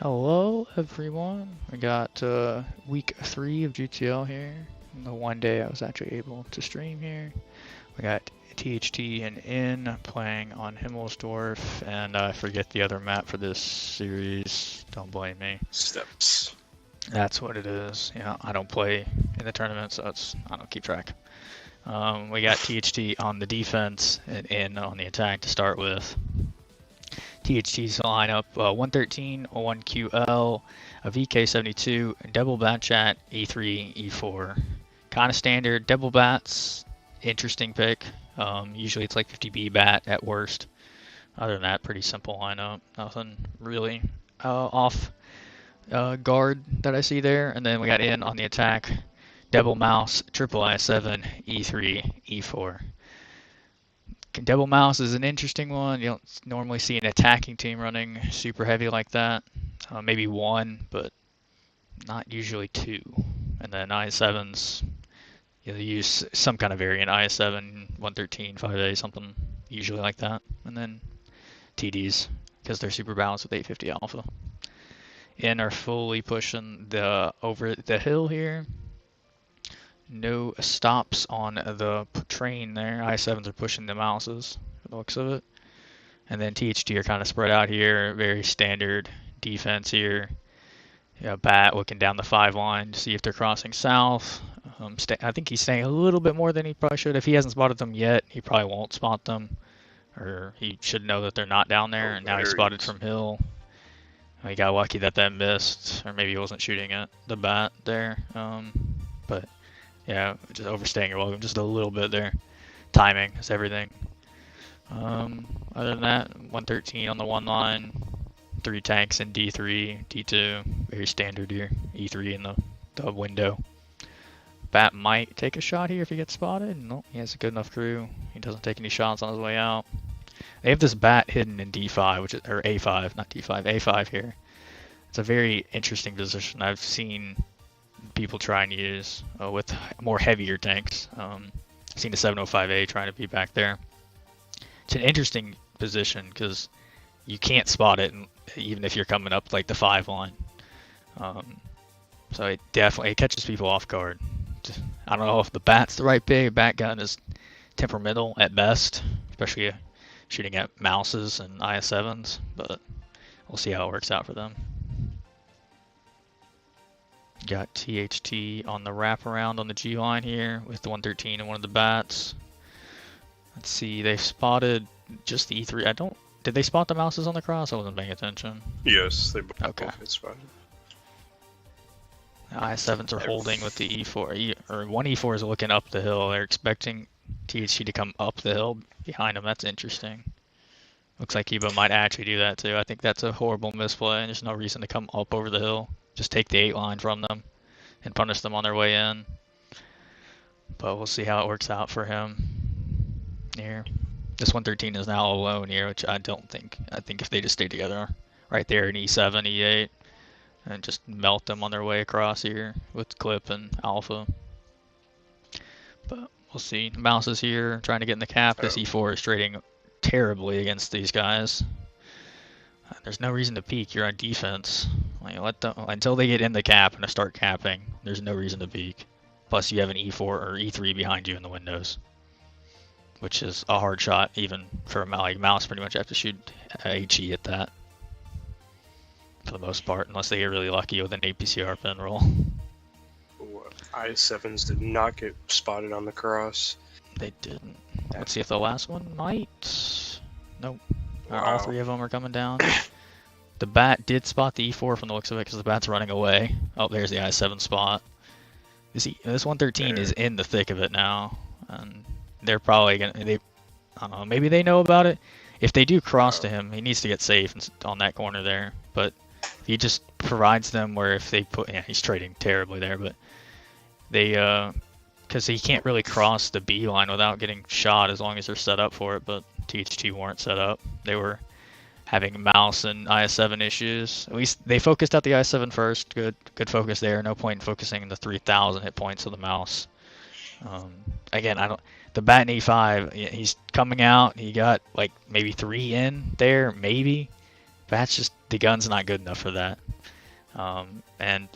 Hello everyone, we got week 3 of GTL here. The one day I was actually able to stream here. We got THT and N playing on Himmelsdorf, and I forget the other map for this series, don't blame me. Steps. That's what it is. Yeah, I don't play in the tournament, so I don't keep track. We got THT on the defense and N on the attack to start with. THT's lineup 113, a 1QL, a VK72, double bat chat, E3, E4. Kind of standard. Double bats, interesting pick. Usually it's like 50B bat at worst. Other than that, pretty simple lineup. Nothing really off guard that I see there. And then we got in on the attack, double mouse, triple I7, E3, E4. Double mouse is an interesting one. You don't normally see an attacking team running super heavy like that. Maybe one, but not usually two. And then I7s, you use some kind of variant, IS7, 113, 5A, something usually like that. And then TDs, because they're super balanced with 850 alpha. And are fully pushing the over the hill here. No stops on the train there. I7s are pushing the mouses, for the looks of it. And then THT are kind of spread out here. Very standard defense here. Bat looking down the 5 line to see if they're crossing south. I think he's staying a little bit more than he probably should. If he hasn't spotted them yet, he probably won't spot them. Or he should know that they're not down there. And now he's spotted from hill. He got lucky that missed. Or maybe he wasn't shooting at the bat there. But yeah, just overstaying your welcome just a little bit there. Timing is everything. Other than that, 113 on the one line, 3 tanks in D3, D2, very standard here. E3 in the window. Bat might take a shot here if he gets spotted. No, he has a good enough crew. He doesn't take any shots on his way out. They have this bat hidden in D5, which is, or A5, not D5, A5 here. It's a very interesting position. I've seen people try and use with more heavier tanks. I've seen the 705A trying to be back there. It's an interesting position because you can't spot it even if you're coming up like the 5 line. So it definitely catches people off guard. I don't know if the bat's the right pick. Bat gun is temperamental at best, especially shooting at mouses and IS7s, but we'll see how it works out for them. Got THT on the wraparound on the G line here with the 113 and one of the bats. Let's see, they spotted just the E3. Did they spot the mouses on the cross? I wasn't paying attention. Yes, they both get spotted. The I7s are holding with the E4, or one E4 is looking up the hill. They're expecting THT to come up the hill behind them. That's interesting. Looks like Kiba might actually do that too. I think that's a horrible misplay. There's no reason to come up over the hill. Just take the 8 line from them and punish them on their way in. But we'll see how it works out for him here. This 113 is now alone here, which I don't think. I think if they just stay together right there in E7, E8, and just melt them on their way across here with Clip and Alpha. But we'll see. Mouse is here trying to get in the cap. This E4 is trading terribly against these guys. There's no reason to peek. You're on defense. Like, let them, until they get in the cap and start capping, there's no reason to peek. Plus, you have an E4 or E3 behind you in the windows, which is a hard shot even for a mouse. Pretty much have to shoot HE at that for the most part, unless they get really lucky with an APCR pin roll. I7s did not get spotted on the cross. They didn't. Let's see if the last one might. Nope. Wow. All 3 of them are coming down. The bat did spot the E4 from the looks of it because the bat's running away. Oh, there's the I7 spot. This 113 is in the thick of it now, and they're probably gonna. I don't know. Maybe they know about it. If they do cross to him, he needs to get safe on that corner there. But he just provides them where if they put, he's trading terribly there, but they because he can't really cross the B line without getting shot as long as they're set up for it. But THT weren't set up. They were having mouse and IS7 issues. At least they focused out the IS7 first. Good focus there. No point in focusing the 3,000 hit points of the mouse. Again, the bat in E5, he's coming out. He got like maybe 3 in there, maybe. Bat's just, the gun's not good enough for that. And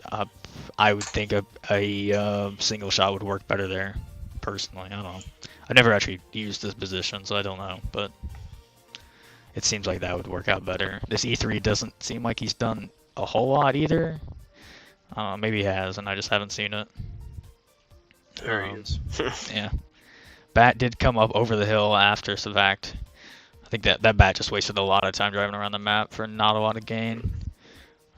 I would think a single shot would work better there, personally. I don't know. I've never actually used this position, so I don't know, but it seems like that would work out better. This E3 doesn't seem like he's done a whole lot either. Maybe he has, and I just haven't seen it. There he is. Yeah. Bat did come up over the hill after Savact. I think that Bat just wasted a lot of time driving around the map for not a lot of gain.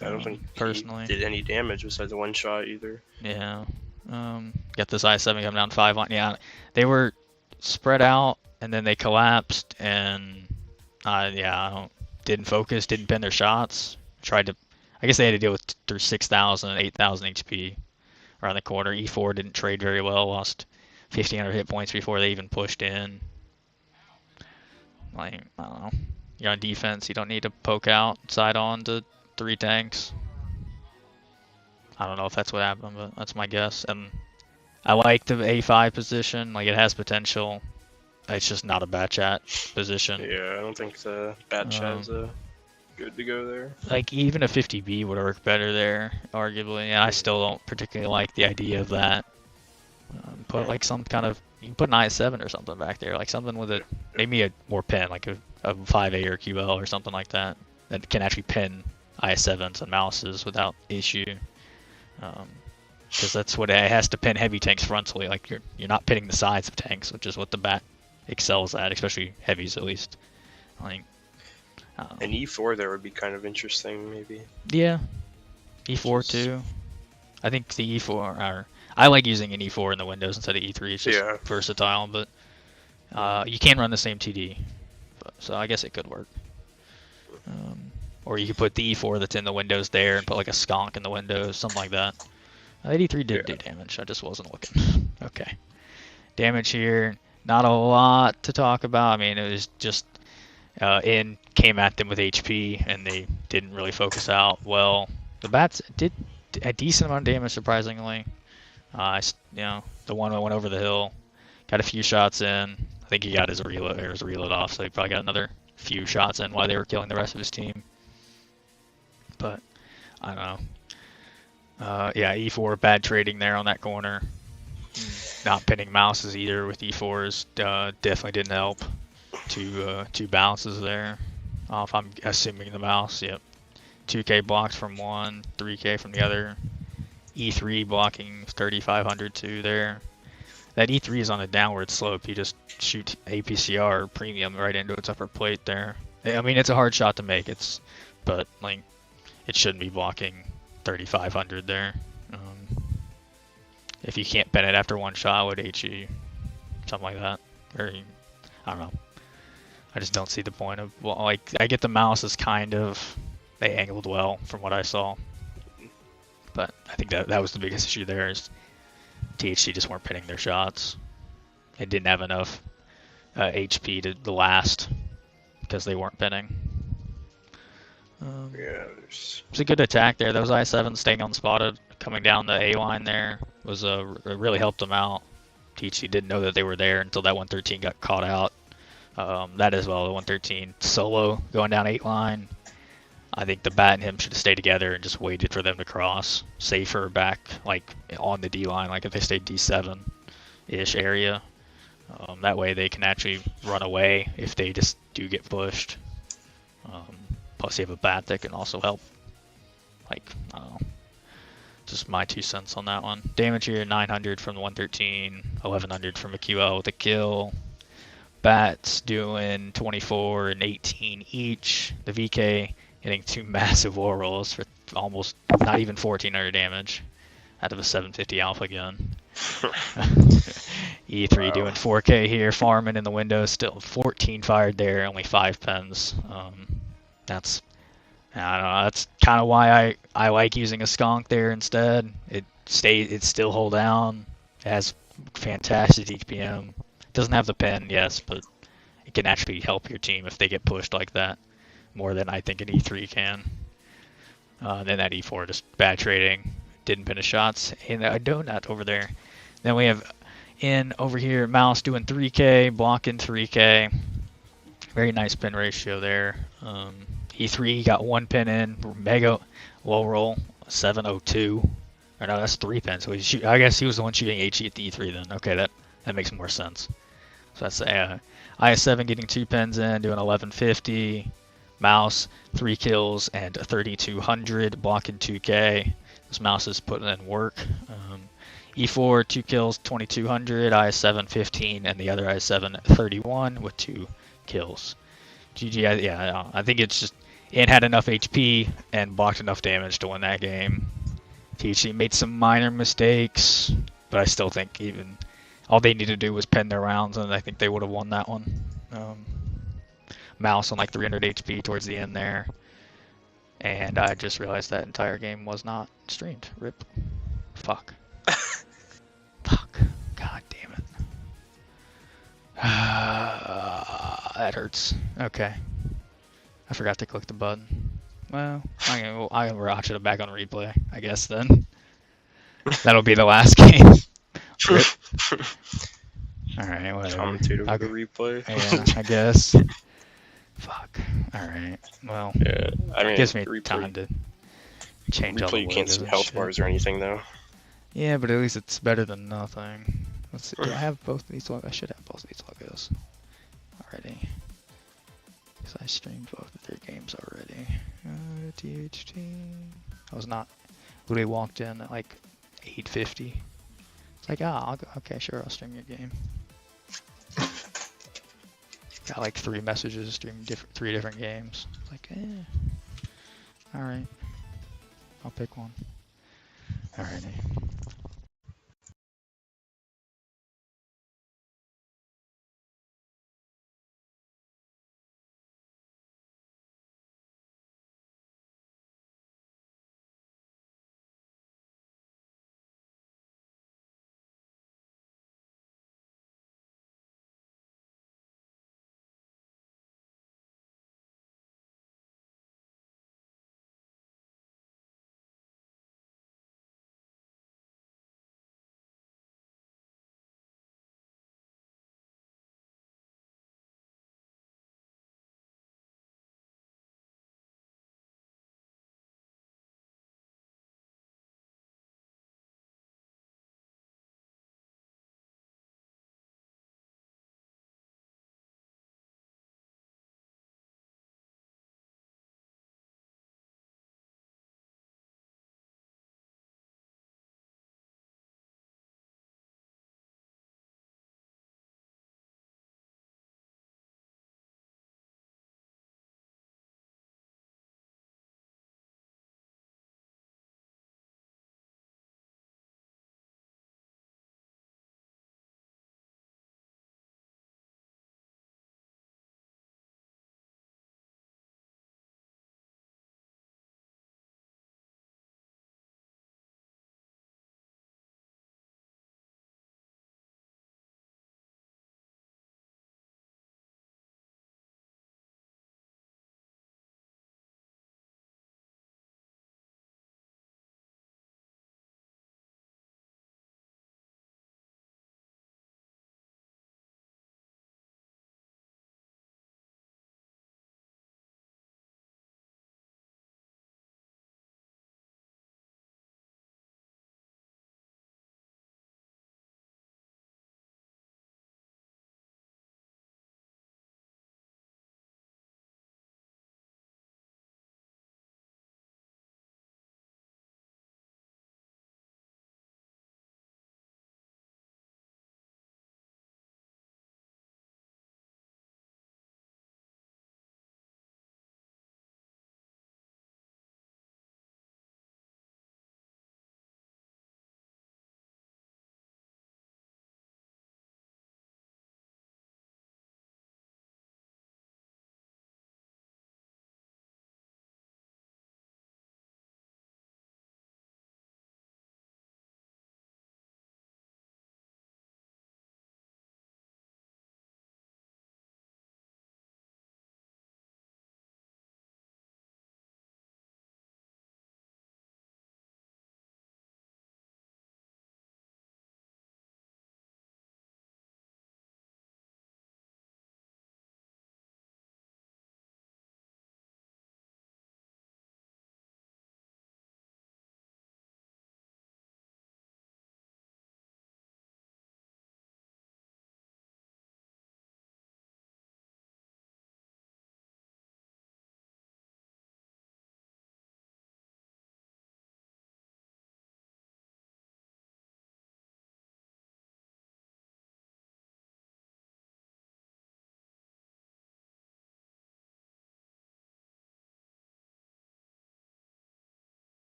I don't think personally he did any damage besides the one shot either. Yeah. Got this I-7 coming down 5 on. Yeah, they were spread out and then they collapsed and didn't focus, didn't pin their shots. Tried to, I guess they had to deal with through 6,000, 8,000 HP around the corner. E4 didn't trade very well, lost 1,500 hit points before they even pushed in. Like, I don't know. You're on defense, you don't need to poke out side on to 3 tanks. I don't know if that's what happened, but that's my guess. And I like the A5 position. Like, it has potential. It's just not a bat chat position. Yeah, I don't think the bat chat's good to go there. Like, even a 50B would work better there, arguably. And I still don't particularly like the idea of that. Put like some kind of, you can put an I7 or something back there, like something with a, maybe a more pin, like a 5A or QL or something like that, that can actually pin I7s and mouses without issue. Because that's what it has to pin heavy tanks frontally. Like you're not pinning the sides of tanks, which is what the bat excels at, especially heavies at least. Like an E4 there would be kind of interesting, maybe. Yeah, E4 too. I think the E4 I like using an E4 in the windows instead of E3. It's just versatile, but you can run the same TD, so I guess it could work. Or you could put the E4 that's in the windows there and put like a skunk in the windows, something like that. 83 did do damage, I just wasn't looking. Okay. Damage here, not a lot to talk about. I mean, it was just in came at them with HP and they didn't really focus out well. The bats did a decent amount of damage, surprisingly. The one that went over the hill, got a few shots in. I think he got his reload off, so he probably got another few shots in while they were killing the rest of his team. But I don't know. Yeah, E4 bad trading there on that corner. Not pinning mouses either with E4s definitely didn't help. Two bounces there off. I'm assuming the mouse. Yep. 2K blocks from one, 3K from the other. E3 blocking 3,500 too there. That E3 is on a downward slope. You just shoot APCR premium right into its upper plate there. I mean, it's a hard shot to make. But like, it shouldn't be blocking 3,500 there. If you can't pin it after one shot with HE, something like that. Or I don't know. I just don't see the point of, well, like, I get the mouse is kind of, they angled well from what I saw. But I think that was the biggest issue there is THT just weren't pinning their shots. They didn't have enough HP to last because they weren't pinning. It's a good attack there. Those I7 staying unspotted, coming down the A line there was it really helped them out. THT didn't know that they were there until that 113 got caught out. That as well, the 113 solo going down 8 line. I think the bat and him should have stayed together and just waited for them to cross. Safer back, like on the D line, like if they stayed D7-ish area. That way they can actually run away if they just do get pushed. Plus you have a bat that can also help. Like, I don't know. Just my 2 cents on that one. Damage here, 900 from the 113, 1100 from a QL with a kill. Bats doing 24 and 18 each. The VK hitting 2 massive war rolls for almost not even 1400 damage out of a 750 alpha gun. E3 doing 4K here, farming in the window, still 14 fired there, only 5 pens. I don't know, that's kind of why I like using a skunk there instead. It still hold down, it has fantastic DPM. Doesn't have the pen, yes, but it can actually help your team if they get pushed like that, more than I think an E3 can. Then that E4 just bad trading, didn't pin his shots, and a donut over there. Then we have in over here, Mouse doing 3K, blocking 3K. Very nice pin ratio there. E3 got 1 pin in. Mega low roll 702. Or no, that's 3 pins. So I guess he was the one shooting HE at the E3 then. Okay, that makes more sense. So that's IS7 getting 2 pins in, doing 1150. Mouse 3 kills and 3200, blocking 2K. This mouse is putting in work. E4 2 kills, 2200. IS7 15, and the other IS7 31 with 2 kills. GG, yeah, I think it's just it had enough HP and blocked enough damage to win that game. THT made some minor mistakes, but I still think even all they needed to do was pin their rounds, and I think they would have won that one. Mouse on like 300 HP towards the end there, and I just realized that entire game was not streamed. Rip. Fuck. Fuck. God damn it. That hurts. Okay. I forgot to click the button. Well, I'm gonna watch it back on replay, I guess then. That'll be the last game. Rip. Alright, whatever. Commentator with a replay. Yeah, I guess. Fuck. Alright. Well, yeah, I mean, it gives me replay, time to change all the replay, you can't see health bars or anything, though. Yeah, but at least it's better than nothing. Let's see. Do I have both these logos? I should have both these logos already. Because I streamed both of their games already. THT. I was not. Literally walked in at like 8:50. It's like, I'll go. Okay, sure, I'll stream your game. Got like 3 messages, streamed 3 different games. Like, alright. I'll pick one. Alrighty.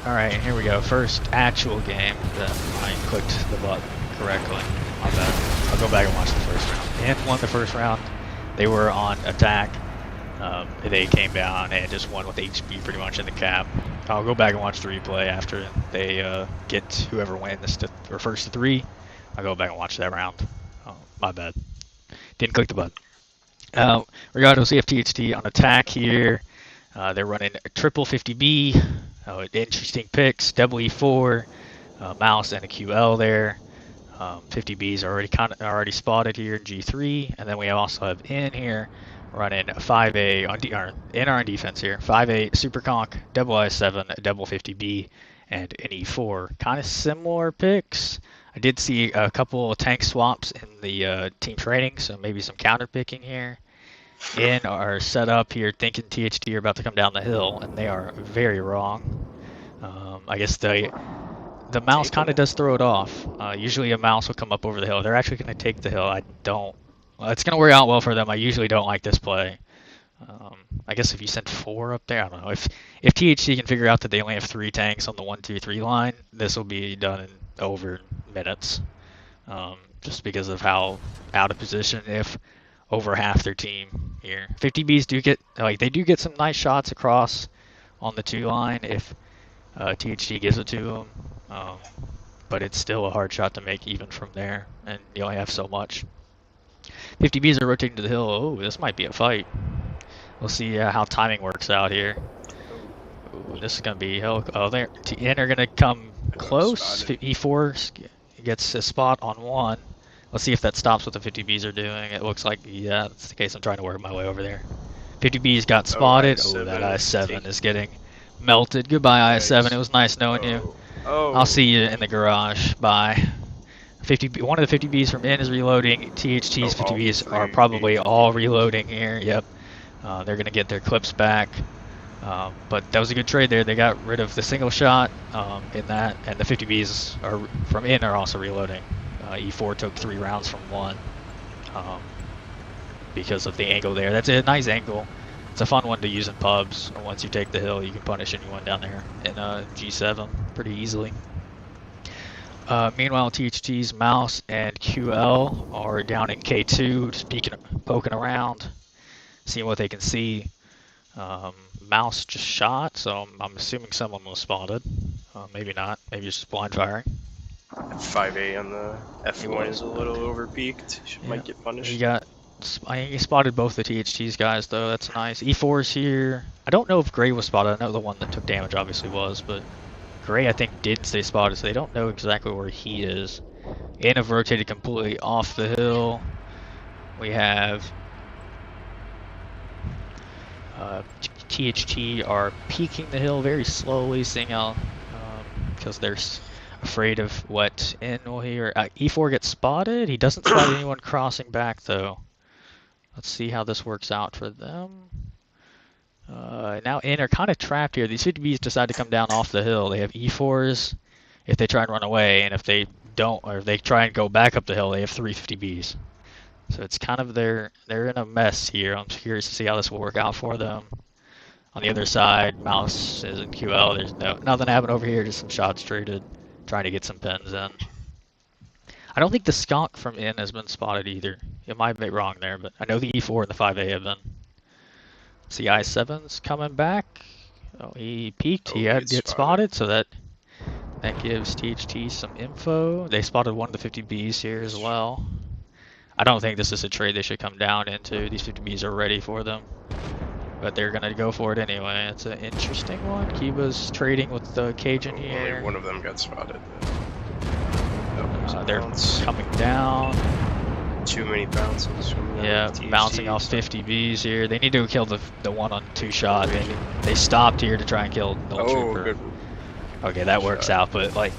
Alright, and here we go. First actual game that I clicked the button correctly. My bad. I'll go back and watch the first round. And won the first round. They were on attack. They came down and just won with HP pretty much in the cap. I'll go back and watch the replay after they get whoever wins or first to 3. I'll go back and watch that round. Oh, my bad. Didn't click the button. Regardless, we have THT on attack here. They're running a triple 50B. Interesting picks, double E4, mouse, and a QL there. 50Bs are already spotted here in G3, and then we also have N here running a 5A on defense here. 5A super conk, double I7, a double 50B, and an E4. Kind of similar picks. I did see a couple of tank swaps in the team training, so maybe some counter picking here. N are set up here thinking THT are about to come down the hill, and they are very wrong. I guess the mouse kind of does throw it off. Usually a mouse will come up over the hill. They're actually going to take the hill. Well, it's going to work out well for them. I usually don't like this play. I guess if you send 4 up there, I don't know. If THT can figure out that they only have 3 tanks on the 1, 2, 3 line, this will be done in over minutes. Just because of how out of position if over half their team here. 50Bs do get some nice shots across on the 2 line if THT gives it to them, but it's still a hard shot to make even from there, and you only have so much. 50Bs are rotating to the hill. Oh, this might be a fight. We'll see how timing works out here. Ooh, this is gonna be hell. Oh, there. TN are gonna come close. E4 gets a spot on 1. Let's see if that stops what the 50Bs are doing. It looks like, yeah, that's the case. I'm trying to work my way over there. 50Bs got spotted. Oh, that I7 is getting melted. Goodbye, I7. It was nice knowing you. I'll see you in the garage. Bye. One of the 50Bs from N is reloading. THT's 50Bs are probably all reloading here. Yep. They're going to get their clips back. But that was a good trade there. They got rid of the single shot in that, and the 50Bs from N are also reloading. E4 took 3 rounds from 1 because of the angle there. That's a nice angle. It's a fun one to use in pubs. Once you take the hill, you can punish anyone down there in G7 pretty easily. Meanwhile, THT's mouse and QL are down in K2, just poking around, seeing what they can see. Mouse just shot, so I'm assuming someone was spotted. Maybe not. Maybe it's just blind firing. 5A on the F1 is a little overpeaked. Might get punished. I think he spotted both the THT's guys, though. That's nice. E4's here. I don't know if Gray was spotted. I know the one that took damage obviously was, but Gray, I think, did stay spotted, so they don't know exactly where he is. N have rotated completely off the hill. We have THT are peeking the hill very slowly, seeing how because they're afraid of what N will hear. E4 gets spotted. He doesn't spot anyone crossing back, though. Let's see how this works out for them. Now N are kind of trapped here. These 50Bs decide to come down off the hill. They have E4s if they try and run away, and if they don't, or if they try and go back up the hill, they have 3 50Bs. So it's kind of they're in a mess here. I'm curious to see how this will work out for them. On the other side, mouse is in QL. There's nothing happened over here. Just some shots traded, trying to get some pins in. I don't think the skunk from N has been spotted either. It might be wrong there, but I know the E4 and the 5A have been. See, I7's coming back. Oh, he peeked. He had to get spotted, so that gives THT some info. They spotted one of the 50Bs here as well. I don't think this is a trade they should come down into. These 50Bs are ready for them, but they're going to go for it anyway. It's an interesting one. Kiba's trading with the Cajun here. Only one of them got spotted. They're coming down. Too many bounces from bouncing off 50Bs here. They need to kill the one on 2 shot. They stopped here to try and kill the Trooper. Good. Okay, that works out, but like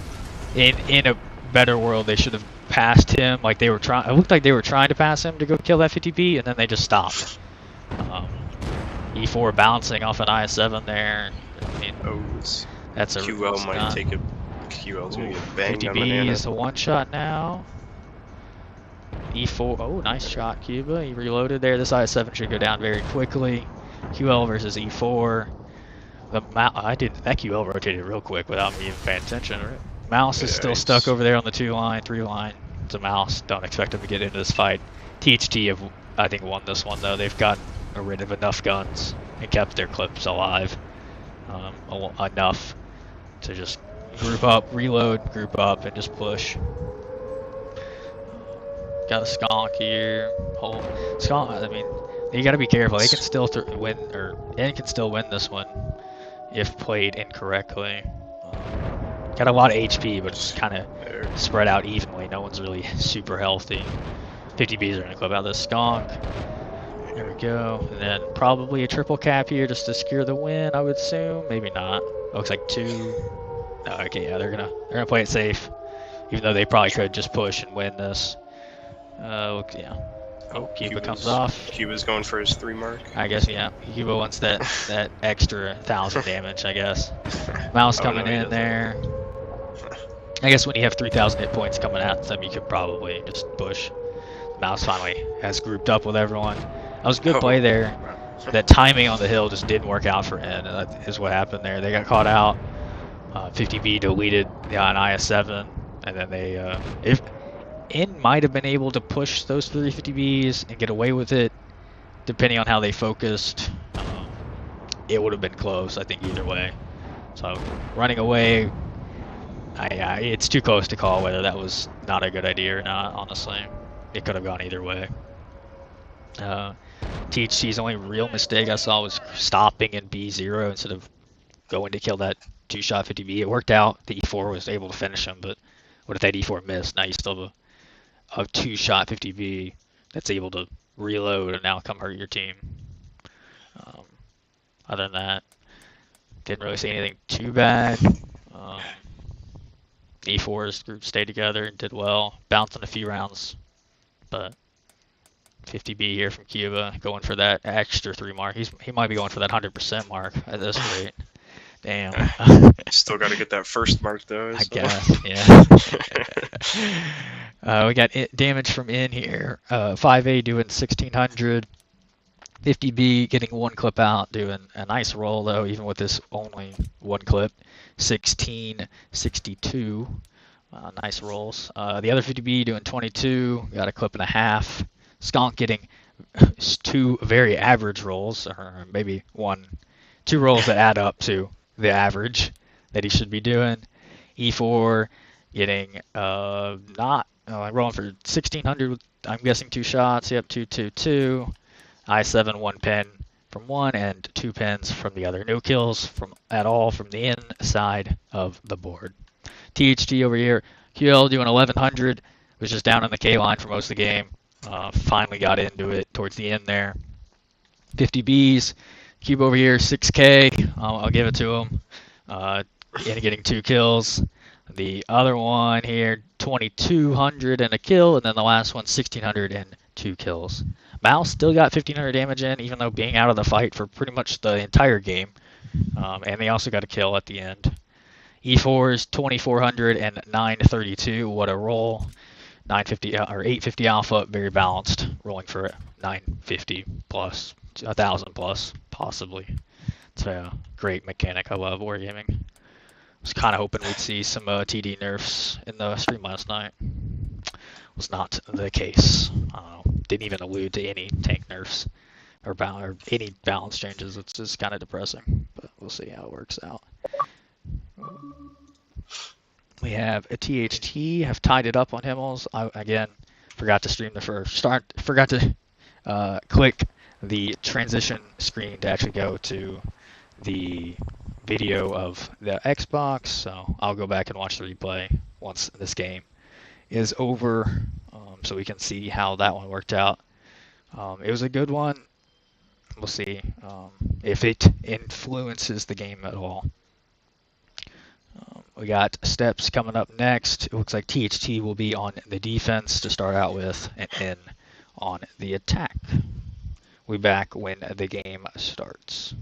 in a better world they should have passed him. Like they were trying. It looked like they were trying to pass him to go kill that 50B, and then they just stopped. E4 bouncing off an I7 there. I mean, that's a QL might take a QL's gonna get banged 50B is a 1-shot now. E4, oh, nice shot, Cuba. He reloaded there. This I7 should go down very quickly. QL versus E4. I did that QL rotated real quick without me even paying attention. Mouse is still he's... stuck over there on the 2-line, 3-line. It's a Mouse. Don't expect him to get into this fight. THT have, I think, won this one though. They've gotten rid of enough guns and kept their clips alive enough to just group up, reload, group up, and just push. Got a Skunk here. Skunk. I mean, you got to be careful. They can still win, or N can still win this one if played incorrectly. Got a lot of HP, but it's kind of spread out evenly. No one's really super healthy. 50Bs are gonna clip out this Skunk. There we go. And then probably a triple cap here just to secure the win, I would assume. Maybe not. Looks like 2. Oh, okay, yeah, they're gonna play it safe, even though they probably could just push and win this. Yeah. Oh, Cuba comes off. Cuba's going for his 3 mark. I guess, yeah. Cuba wants that extra 1,000 damage, I guess. Mouse coming in there. I guess when you have 3,000 hit points coming at them, you could probably just push. Mouse finally has grouped up with everyone. That was a good play there. That timing on the hill just didn't work out for N, and that is what happened there. They got caught out. 50B deleted on IS-7, and then they... if N might have been able to push those 350Bs and get away with it, depending on how they focused. It would have been close, I think, either way. So, running away... it's too close to call whether that was not a good idea or not, honestly. It could have gone either way. THT's only real mistake I saw was stopping in B0 instead of going to kill that 2-shot 50B. It worked out. The E4 was able to finish him, but what if that E4 missed? Now you still have a 2-shot 50B that's able to reload and now come hurt your team. Other than that, didn't really see anything too bad. E4's group stayed together and did well, bouncing a few rounds, but 50B here from Cuba going for that extra 3 mark. He might be going for that 100% mark at this rate. Damn. Still got to get that first mark though. I guess, yeah. We got damage from in here. 5A doing 1600. 50B getting 1 clip out, doing a nice roll though, even with this only 1 clip. 1662. Nice rolls. The other 50B doing 22. Got a clip and a half. Skunk getting 2 very average rolls, or maybe 2 rolls that add up to the average that he should be doing. E4 getting rolling for 1600 with, I'm guessing, 2 shots. Yep, 222. I7 1 pin from one and 2 pins from the other. No kills at all from the inside of the board. THT over here, QL doing 1100, was just down on the K line for most of the game. Finally got into it towards the end there. 50Bs, Cube over here, 6K. I'll give it to him. And getting 2 kills. The other one here, 2200 and a kill, and then the last one, 1600 and 2 kills. Mouse still got 1500 damage in, even though being out of the fight for pretty much the entire game. And they also got a kill at the end. E4's 2400 and 932. What a roll. 950 or 850 alpha, very balanced, rolling for 950 plus, 1000 plus, possibly. It's a great mechanic. I love wargaming. Was kind of hoping we'd see some TD nerfs in the stream last night. Was not the case. Didn't even allude to any tank nerfs or any balance changes. It's just kind of depressing, but we'll see how it works out. We have a THT, have tied it up on Himmels. I, again, forgot to stream the first forgot to click the transition screen to actually go to the video of the Xbox, so I'll go back and watch the replay once this game is over, so we can see how that one worked out. It was a good one. We'll see if it influences the game at all. We got steps coming up next. It looks like THT will be on the defense to start out with, and N on the attack. We'll be back when the game starts.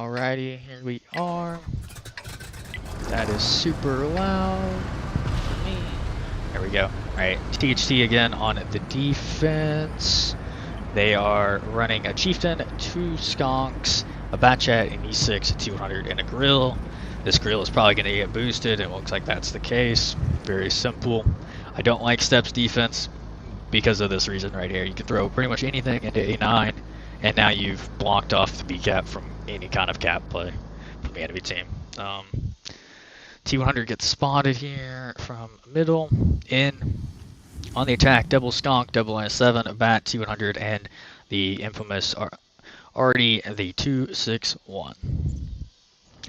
Alrighty, here we are. That is super loud for me. There we go. Alright, THT again on the defense. They are running a Chieftain, 2 Skunks, a Batchat, an E6, a 200, and a Grill. This Grill is probably going to get boosted. It looks like that's the case. Very simple. I don't like Steps defense because of this reason right here. You can throw pretty much anything into A9, and now you've blocked off the B cap from any kind of cap play from the enemy team. T100 gets spotted here from middle, in. On the attack, double Skunk, double S7, a Bat, T100, and the infamous already the 261.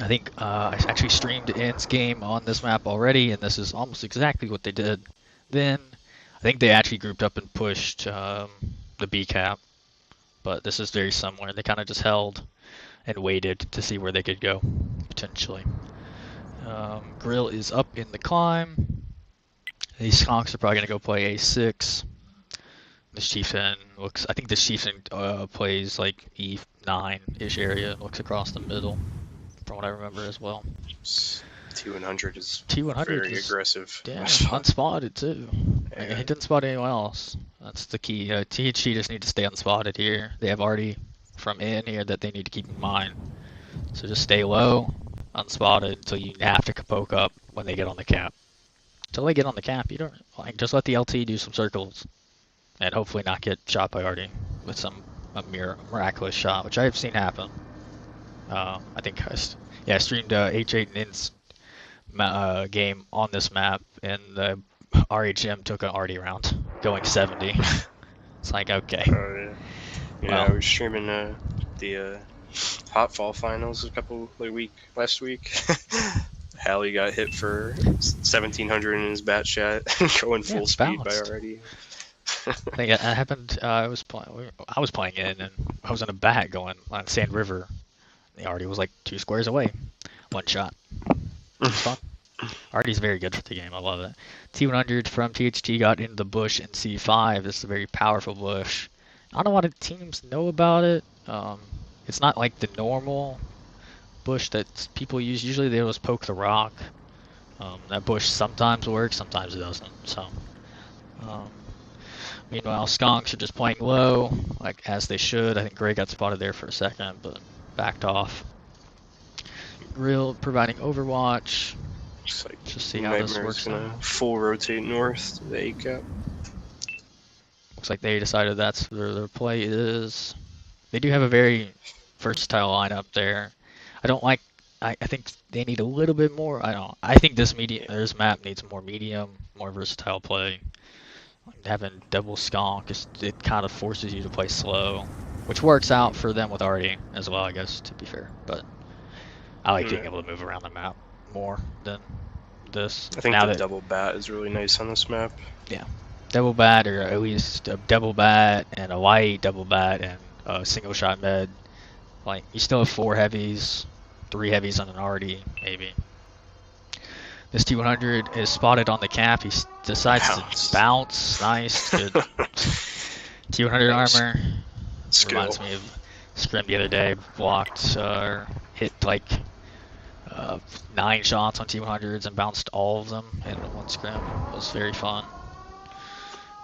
I think I actually streamed N's game on this map already, and this is almost exactly what they did then. I think they actually grouped up and pushed the B cap, but this is very similar. They kind of just held and waited to see where they could go, potentially. Grill is up in the climb. These Skunks are probably going to go play A6. This Chieftain looks, I think this Chieftain plays like E9-ish area, looks across the middle, from what I remember as well. T100 is T100 very is aggressive. Yeah, unspotted too. Yeah. He didn't spot anyone else. That's the key. THT just need to stay unspotted here. They have already from in here that they need to keep in mind. So just stay low, unspotted, until you have to poke up when they get on the cap. Until they get on the cap, you don't like just let the LT do some circles, and hopefully not get shot by Artie with a miraculous shot, which I have seen happen. I think I streamed H8 Nin's game on this map, and the RHM took an Artie round, going 70. It's like, okay. Oh yeah. Yeah, I was streaming the Hot Fall Finals last week. Hallie got hit for 1700 in his bat shot, going full speed bounced. by already. I think it happened. I was playing in, and I was in a bat going on Sand River. The Artie was like 2 squares away, 1 shot. It was fun. Artie's very good for the game. I love it. T100 from THT got into the bush in C5. This is a very powerful bush. Not a lot of teams know about it. It's not like the normal bush that people use. Usually they just poke the rock. That bush sometimes works, sometimes it doesn't. So, meanwhile, Skunks are just playing low, like as they should. I think Gray got spotted there for a second, but backed off. Grill providing overwatch. Like just see how this works out. Full rotate north to the A cap. Looks like they decided that's where their play is. They do have a very versatile lineup there. I think they need a little bit more. I think this map needs more medium, more versatile play. Having double Skunk, it kind of forces you to play slow, which works out for them with Artie as well, I guess, to be fair. But I like being able to move around the map more than this. I think the double bat is really nice on this map. Yeah, double bat, or at least a double bat and a light double bat and a single shot med. Like, you still have 4 heavies, 3 heavies on an Artie, maybe. This T100 is spotted on the cap. He decides to bounce. Nice, good. T100 armor. Skill. Reminds me of Scrim the other day. Blocked, hit like 9 shots on T100s and bounced all of them in one Scrim. It was very fun.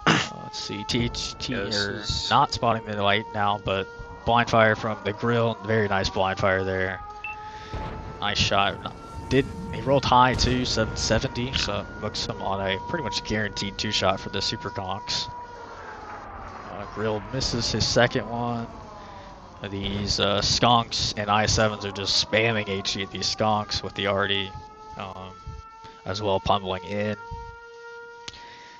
Let's see, THT are not spotting the light now, but blind fire from the Grill. Very nice blind fire there. Nice shot. He rolled high too, 770, so it looks him on a pretty much guaranteed 2-shot for the Super Conks. Grill misses his second one. These Skunks and I7s are just spamming HG at these Skunks with the Artie, as well pummeling in.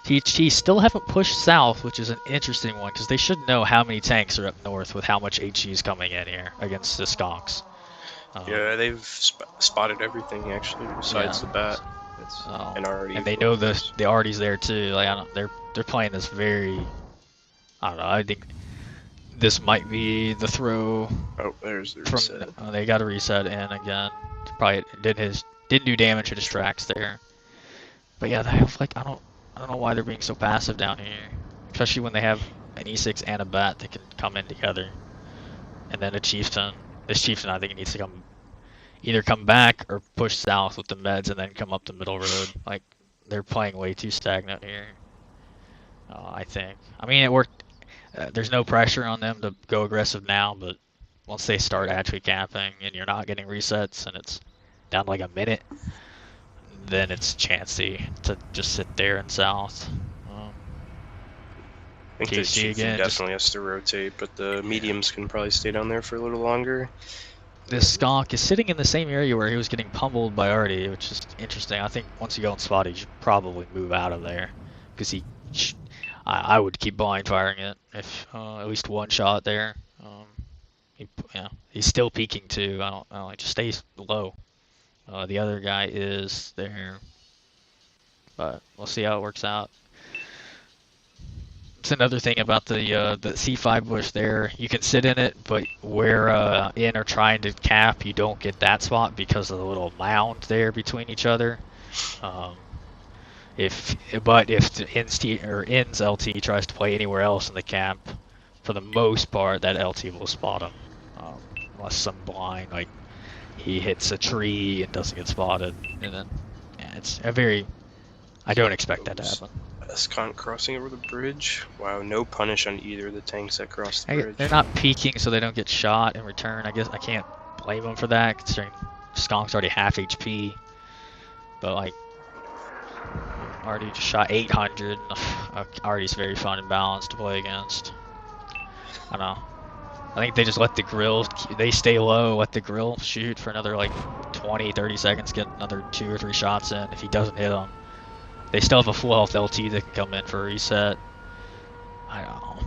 THT still haven't pushed south, which is an interesting one, because they should know how many tanks are up north with how much HG is coming in here against the Skunks. Yeah, they've spotted everything actually, besides the bat. And they know the Artie's there too. Like, they're playing this very. I don't know. I think this might be the throw. Oh, there's the reset. They got a reset in again. Probably didn't do damage to distracts there. But yeah, they have like I don't know why they're being so passive down here, especially when they have an E6 and a bat that can come in together, and then a Chieftain. This Chieftain, I think, needs to either come back or push south with the meds and then come up the middle road. Like, they're playing way too stagnant here. I think. I mean, it worked. There's no pressure on them to go aggressive now, but once they start actually capping and you're not getting resets and it's down like a minute, then it's chancy to just sit there in south. I think the Chieftain definitely has to rotate, but the mediums can probably stay down there for a little longer. This skunk is sitting in the same area where he was getting pummeled by Artie, which is interesting. I think once you go in spot, he should probably move out of there, because I would keep blind firing it if at least one shot there. He's still peeking too. I don't know. It just stays low. The other guy is there, but we'll see how it works out. It's another thing about the C5 bush there. You can sit in it, but where in or trying to cap, you don't get that spot because of the little mound there between each other. If the ins LT tries to play anywhere else in the camp, for the most part, that LT will spot him, unless some blind, like he hits a tree and doesn't get spotted, and then it's a very. I don't expect that to happen. Skunk crossing over the bridge. Wow, no punish on either of the tanks that crossed the bridge. They're not peeking, so they don't get shot in return. I guess I can't blame them for that, considering Skunk's already half HP. But like, Artie just shot 800. Artie's very fun and balanced to play against. I don't know. I think they just let the grill. They stay low, let the grill shoot for another like 20, 30 seconds, get another 2 or 3 shots in. If he doesn't hit them. They still have a full health LT that can come in for a reset. I don't know.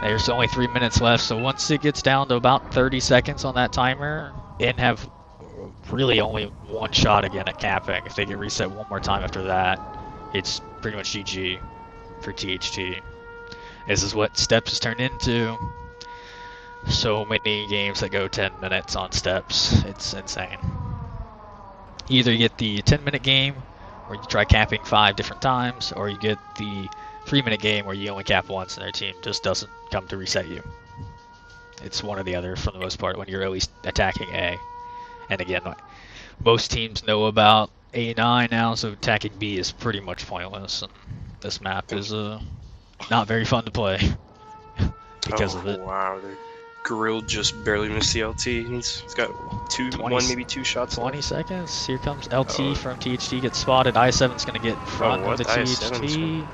There's only 3 minutes left, so once it gets down to about 30 seconds on that timer, and have really only one shot again at capping, if they get reset one more time after that, it's pretty much GG for THT. This is what Steps has turned into. So many games that go 10 minutes on Steps. It's insane. You either get the 10-minute game, or you try capping 5 different times, or you get the 3-minute game where you only cap once and their team just doesn't come to reset you. It's one or the other for the most part when you're at least attacking A. And again, most teams know about A9 now, so attacking B is pretty much pointless. And this map is not very fun to play because of it. Wow, the grill just barely missed the LT. He's got maybe two shots. 20 seconds. Here comes LT from THT. Gets spotted. I7's gonna get front of the THT.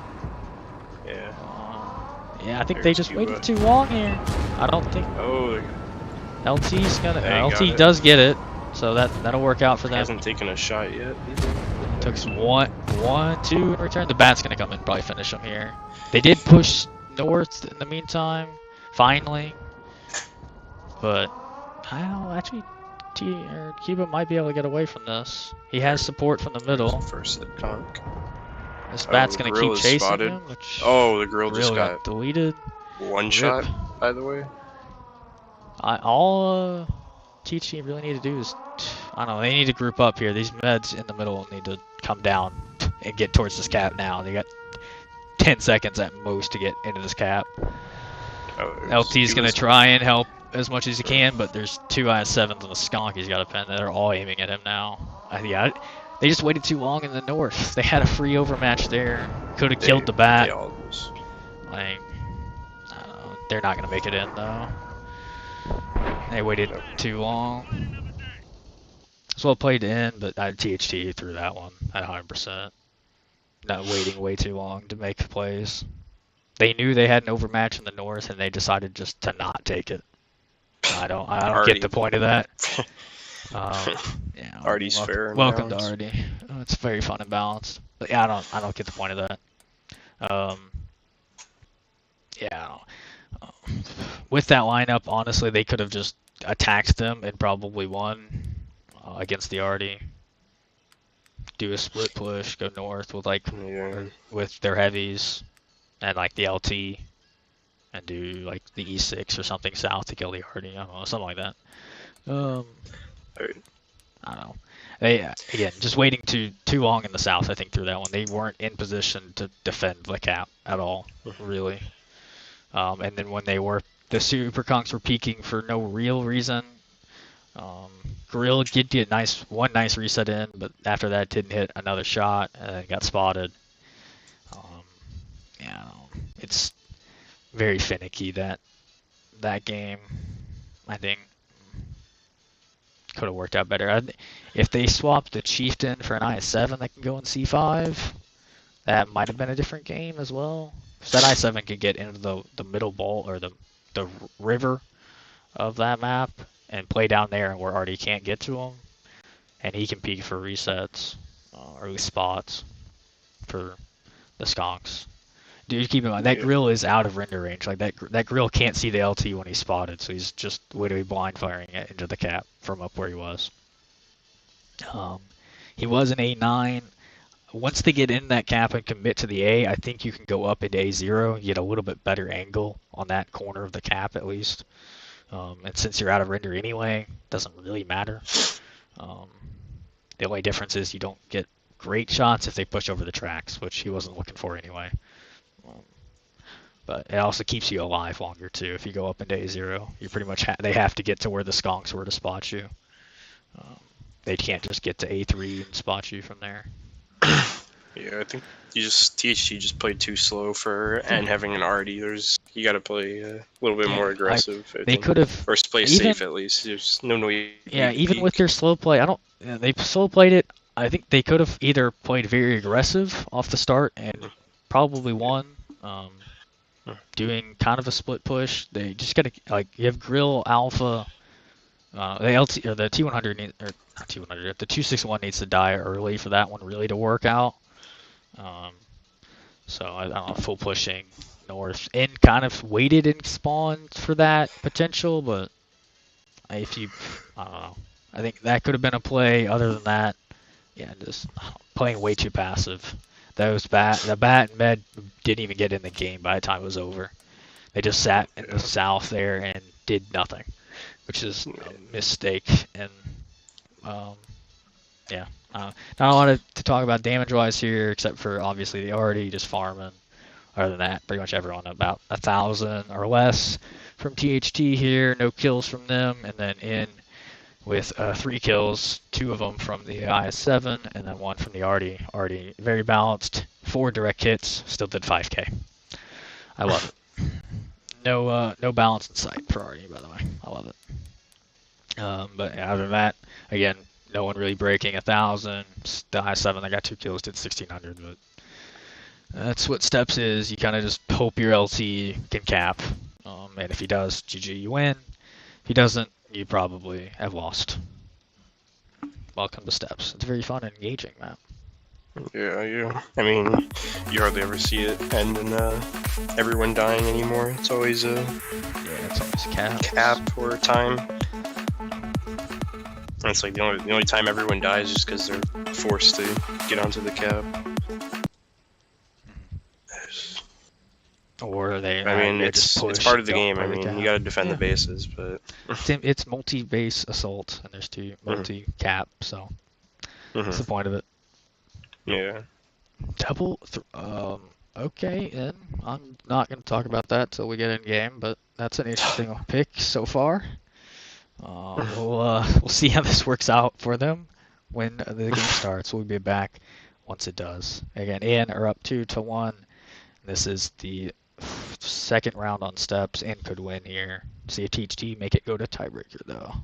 Yeah, I think they just waited too long here. I don't think. LT's gonna. LT does get it, so that'll work out for them. Hasn't taken a shot yet. Took one, two in return. The bat's gonna come and probably finish them here. They did push north in the meantime, finally. But actually, Cuba might be able to get away from this. He has support from the middle. First hit conk. This bat's gonna keep chasing him. Which the grill just got deleted. One shot, by the way. All THT really need to do is, I don't know, they need to group up here. These meds in the middle need to come down and get towards this cap now. They got 10 seconds at most to get into this cap. LT's gonna try and help as much as he can, but there's 2 IS-7s and a skunk he's got a pen. They're all aiming at him now. They just waited too long in the north. They had a free overmatch there. Could have killed the bat. Like, I don't know. They're not gonna make it in though. They waited too long. It's well played to end, but THT threw that one at 100%. Not waiting way too long to make plays. They knew they had an overmatch in the north, and they decided just to not take it. I don't get the point of that. Artie's fair. Welcome to Artie. It's very fun and balanced. But yeah, I don't get the point of that. With that lineup, honestly, they could have just attacked them and probably won against the Artie. Do a split push, go north with with their heavies and like the LT, and do like the E6 or something south to kill the Artie. I don't know, something like that. I don't know. They again just waiting too long in the south. I think through that one they weren't in position to defend the cap at all, really. And then when they were the super conks were peaking for no real reason. Gorilla did get one nice reset in, but after that didn't hit another shot and got spotted. Yeah, it's very finicky that game. I think could have worked out better. If they swapped the Chieftain for an IS-7 that can go in C5, that might have been a different game as well. So that I-7 could get into the middle bowl or the river of that map and play down there where Artie can't get to him, and he can peek for resets or at least spots for the skonks. Dude, keep in mind that grill is out of render range. Like that grill can't see the LT when he's spotted, so he's just literally blind firing it into the cap from up where he was. He was an A9. Once they get in that cap and commit to the A, I think you can go up into A0 and get a little bit better angle on that corner of the cap at least. And since you're out of render anyway, it doesn't really matter. The only difference is you don't get great shots if they push over the tracks, which he wasn't looking for anyway. But it also keeps you alive longer too. If you go up into A0, you pretty much they have to get to where the skonks were to spot you. They can't just get to A3 and spot you from there. Yeah, I think THT just played too slow and having an Artie. You got to play a little bit more aggressive. They could have or play safe at least. There's no way. Yeah, even with their slow play, they slow played it. I think they could have either played very aggressive off the start and probably won. Doing kind of a split push. They just gotta you have Grill Alpha. The LT or the T100 not T100. The 261 needs to die early for that one really to work out. So I don't know, full pushing north and kind of waited and spawned for that potential, but I don't know. I think that could have been a play. Other than that, yeah, just playing way too passive. The bat and med didn't even get in the game by the time it was over. They just sat in the south there and did nothing, which is a mistake. And not a lot to talk about damage-wise here, except for obviously the already just farming. Other than that, pretty much everyone about 1,000 or less from THT here. No kills from them, and then in with 3 kills, 2 of them from the IS-7, and then 1 from the Artie. Artie, very balanced, 4 direct hits, still did 5k. I love it. No balance in sight for Artie, by the way. I love it. But other than that, again, no one really breaking 1,000. The IS-7, I got 2 kills, did 1,600, but that's what Steps is. You kind of just hope your LT can cap, and if he does, GG, you win. If he doesn't, you probably have lost. Welcome to Steps. It's very fun and engaging, man. Yeah. I mean, you hardly ever see it end in everyone dying anymore. It's always it's always cap or time. And it's like the only time everyone dies is because they're forced to get onto the cap. Or they. I mean, it's part of the game. I mean, you gotta defend the bases, but it's multi-base assault, and there's 2 multi-cap, so that's the point of it. Yeah. Okay, then I'm not gonna talk about that till we get in game, but that's an interesting pick so far. We'll see how this works out for them when the game starts. We'll be back once it does. Again, in or up 2-1. This is the second round on Steps and could win here. See if THT make it go to tiebreaker though.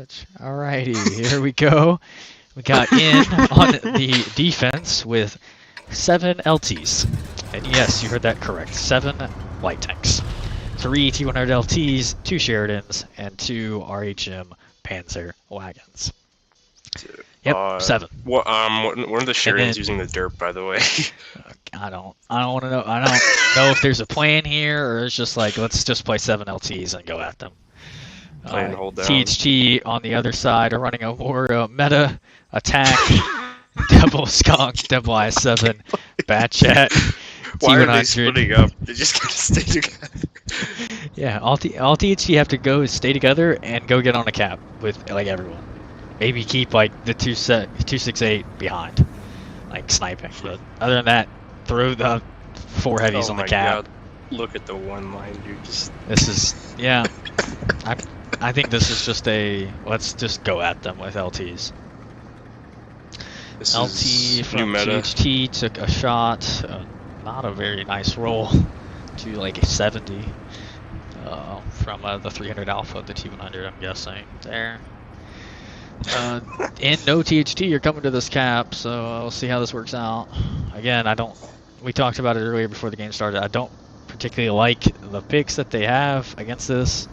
switch. Alrighty, here we go. We got in on the defense with 7 LTs. And yes, you heard that correct. 7 light tanks. 3 T100 LTs, 2 Sheridans, and 2 RHM Panzer wagons. Yep, 7. What one of the Sheridans then, using the derp, by the way. I don't want to know. I don't know if there's a plan here, or it's just like, let's just play 7 LTs and go at them. Play and hold down. THT on the other side are running a more meta attack. Double skunk, double I7, bat chat. Why T100. are they splitting up? They just gotta stay together. Yeah, all THT have to go is stay together and go get on a cap with like everyone. Maybe keep like the 268 behind, like sniping. But other than that, throw the 4 heavies on the cap. God. Look at the one line, dude. Just this is I think this is just a let's just go at them with LTs. this LT is from new meta. THT took a shot, not a very nice roll, to like a 70 from the 300 Alpha, the T100, I'm guessing there. And no THT, you're coming to this cap, so we'll see how this works out. Again, we talked about it earlier before the game started. I don't particularly like the picks that they have against this.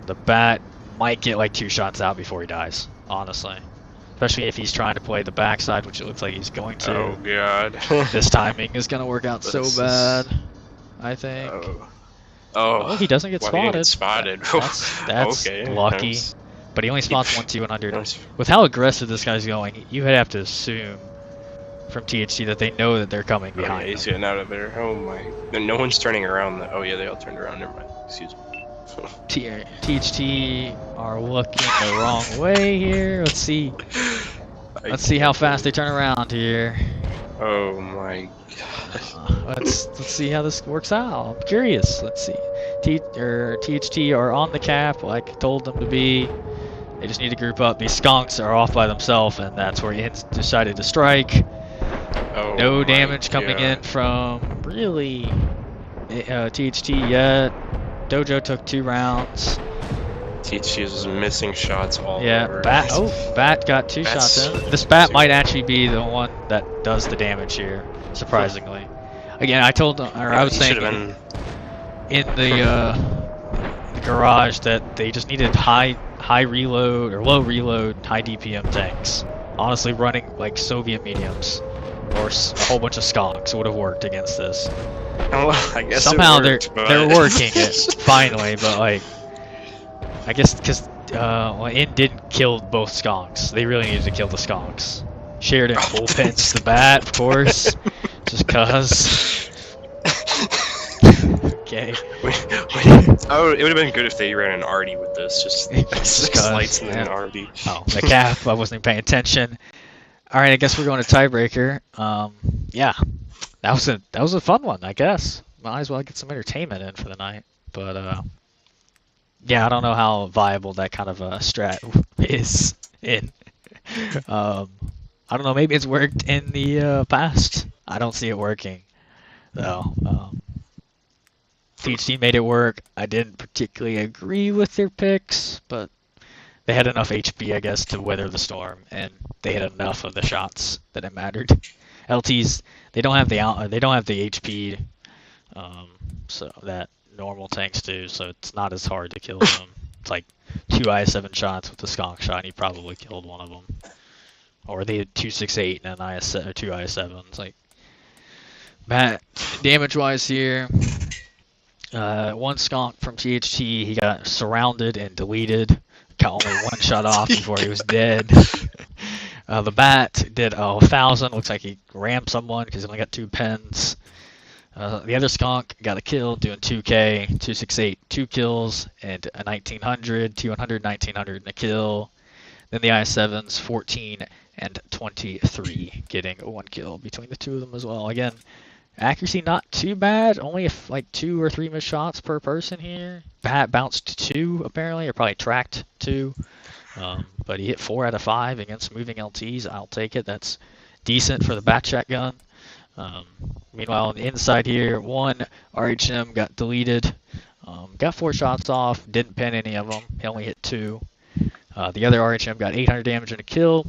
The bat might get like 2 shots out before he dies, honestly. Especially if he's trying to play the backside, which it looks like he's going to. Oh god. This timing is going to work out so bad, I think. Oh, he doesn't get spotted. He didn't get spotted. That's okay, lucky. nice. But he only spots 1 T100. Nice. With how aggressive this guy's going, you would have to assume from THT that they know that they're coming behind. Okay, he's getting out of there. Oh my. And no one's turning around. Oh yeah, they all turned around. Never mind. Excuse me. THT are looking the wrong way here. Let's see. Let's see how fast they turn around here. Oh my god. Let's see how this works out. I'm curious. Let's see. THT are on the cap like I told them to be. They just need to group up. These skunks are off by themselves, and that's where he decided to strike. No damage coming in from really THT yet. Dojo took 2 rounds. THT is missing shots all over. Yeah, Bat got 2 shots in. This Bat might actually be the one that does the damage here, surprisingly. Again, I told them, or I was saying in the garage that they just needed high reload or low reload, high DPM tanks. Honestly, running like Soviet mediums or a whole bunch of skunks would have worked against this. Well, I guess somehow they're working it finally, but like I guess because N didn't kill both skunks. They really needed to kill the skunks. Sheridan bullpens the Bat, of course, just cause. Okay. Oh, it would have been good if they ran an Artie with this. Just 6 lights and then an Artie. Oh, the cap. I wasn't paying attention. All right, I guess we're going to tiebreaker. Yeah, that was a fun one, I guess. Might as well get some entertainment in for the night. But yeah, I don't know how viable that kind of a strat is in. I don't know. Maybe it's worked in the past. I don't see it working though. THT made it work. I didn't particularly agree with their picks, but they had enough HP, I guess, to weather the storm, and they had enough of the shots that it mattered. LTs, they don't have the HP, so that normal tanks do, so it's not as hard to kill them. It's like 2 I7 shots with a skunk shot, and you probably killed one of them. Or they had 268 and an IS 2 I7. It's like damage-wise here. 1 skunk from THT, he got surrounded and deleted. Got only 1 shot off before he was dead. The Bat did 1,000. Looks like he rammed someone because he only got 2 pens. The other skunk got a kill doing 2K, 268, 2 kills, and a 1900, 200, 1900, and a kill. Then the I7s, 14 and 23, getting 1 kill between the 2 of them as well. Again, accuracy not too bad, only like 2 or 3 missed shots per person here. Bat bounced 2 apparently, or probably tracked 2. But he hit 4 out of 5 against moving LTs. I'll take it. That's decent for the Bat shotgun. Meanwhile, on the inside here, 1 RHM got deleted. Got 4 shots off, didn't pin any of them. He only hit 2. The other RHM got 800 damage and a kill.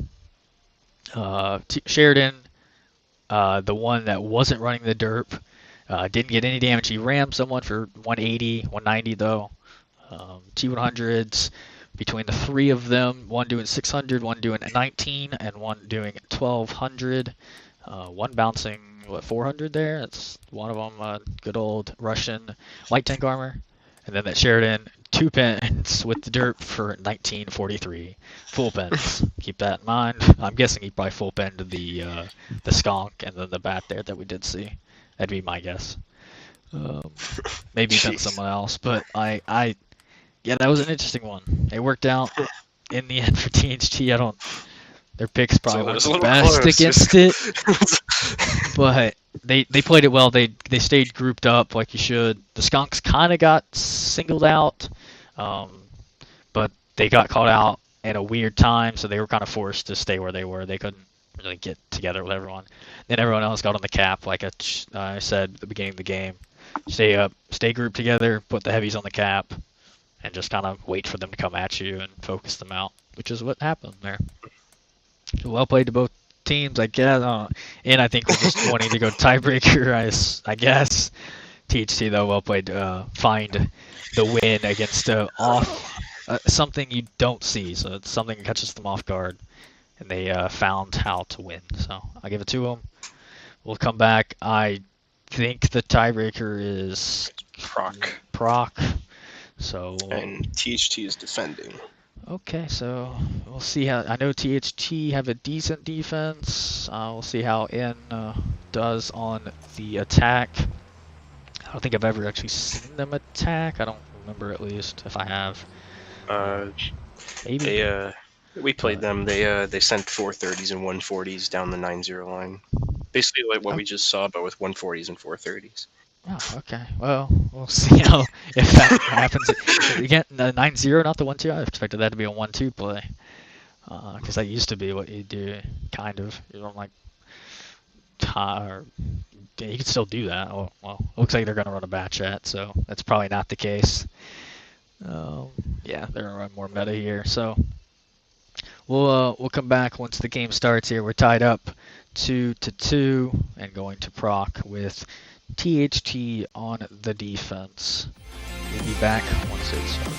Sheridan, the one that wasn't running the derp, didn't get any damage. He rammed someone for 180, 190 though. T100s between the three of them, one doing 600, one doing 19, and one doing 1200. One bouncing, 400 there? That's one of them, good old Russian light tank armor. And then that Sheridan, 2 pins with the derp for 1943. Full pins. Keep that in mind. I'm guessing he probably full pinned the skunk and then the bat there that we did see. That'd be my guess. Maybe he pinned someone else, but yeah, that was an interesting one. It worked out in the end for THT. Their picks probably weren't the best against it, but they played it well. They stayed grouped up like you should. The Skunks kind of got singled out, but they got caught out at a weird time, so they were kind of forced to stay where they were. They couldn't really get together with everyone. Then everyone else got on the cap, like I said at the beginning of the game. Stay grouped together, put the heavies on the cap, and just kind of wait for them to come at you and focus them out, which is what happened there. Well played to both teams, I guess. And I think we're just wanting to go tiebreaker, I guess. THT, though, well played to find the win against something you don't see. So it's something that catches them off guard. And they found how to win. So I give it to them. We'll come back. I think the tiebreaker is Proc. So and THT is defending. Okay, so we'll see how. I know THT have a decent defense. We'll see how N does on the attack. I don't think I've ever actually seen them attack. I don't remember, at least, if I have. Maybe. We played them. They sent 430s and 140s down the 9-0 line. Basically like what we just saw, but with 140s and 430s. Oh, okay. Well, we'll see how if that happens. Again, the 9-0, not the 1-2. I expected that to be a 1-2 play, because that used to be what you do, kind of. You don't like tie, or you can still do that. Oh, well, it looks like they're gonna run a bat chat, so that's probably not the case. Yeah, they're gonna run more meta here, so we'll come back once the game starts. Here we're tied up 2-2 and going to proc with THT on the defense. We'll be back once it starts.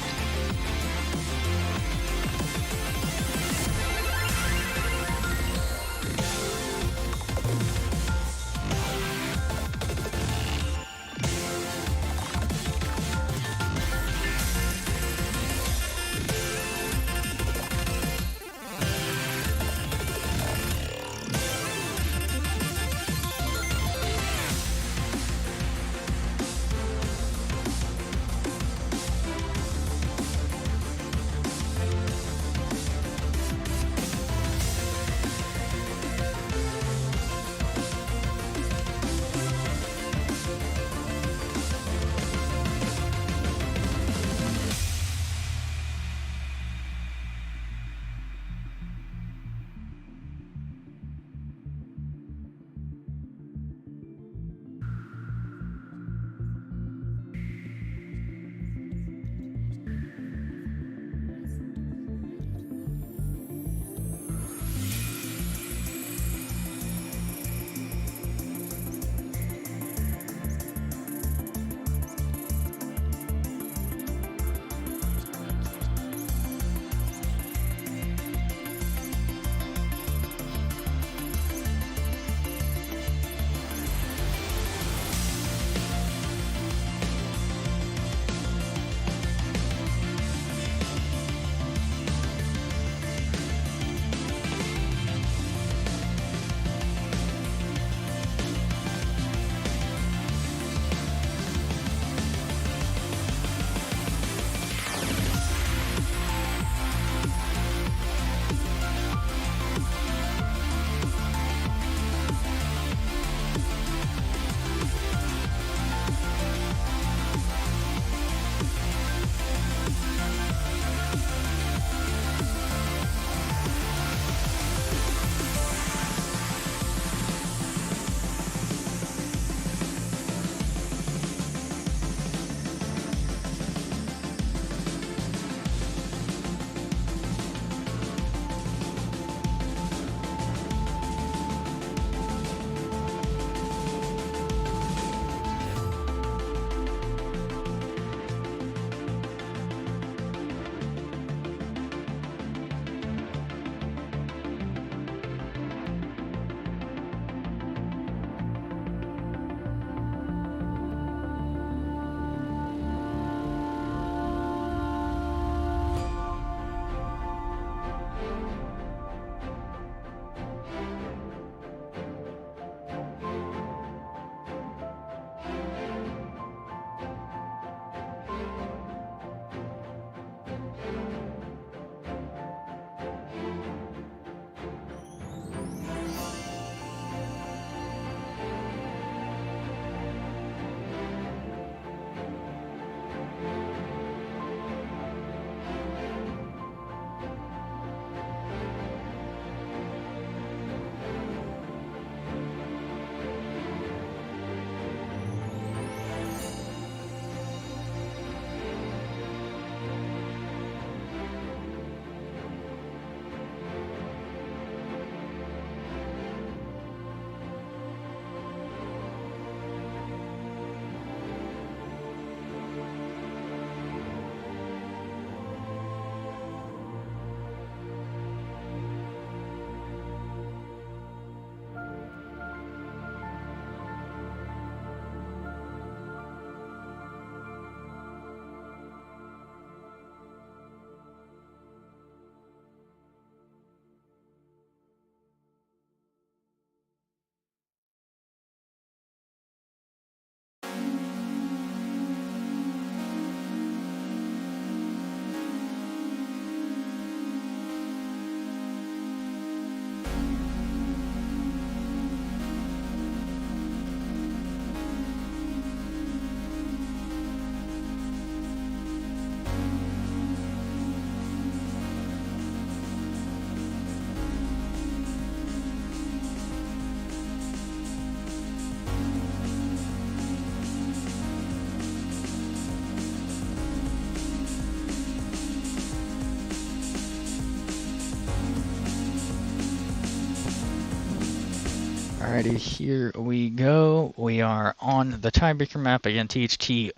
Alrighty, here we go. We are on the tiebreaker map. Again, THT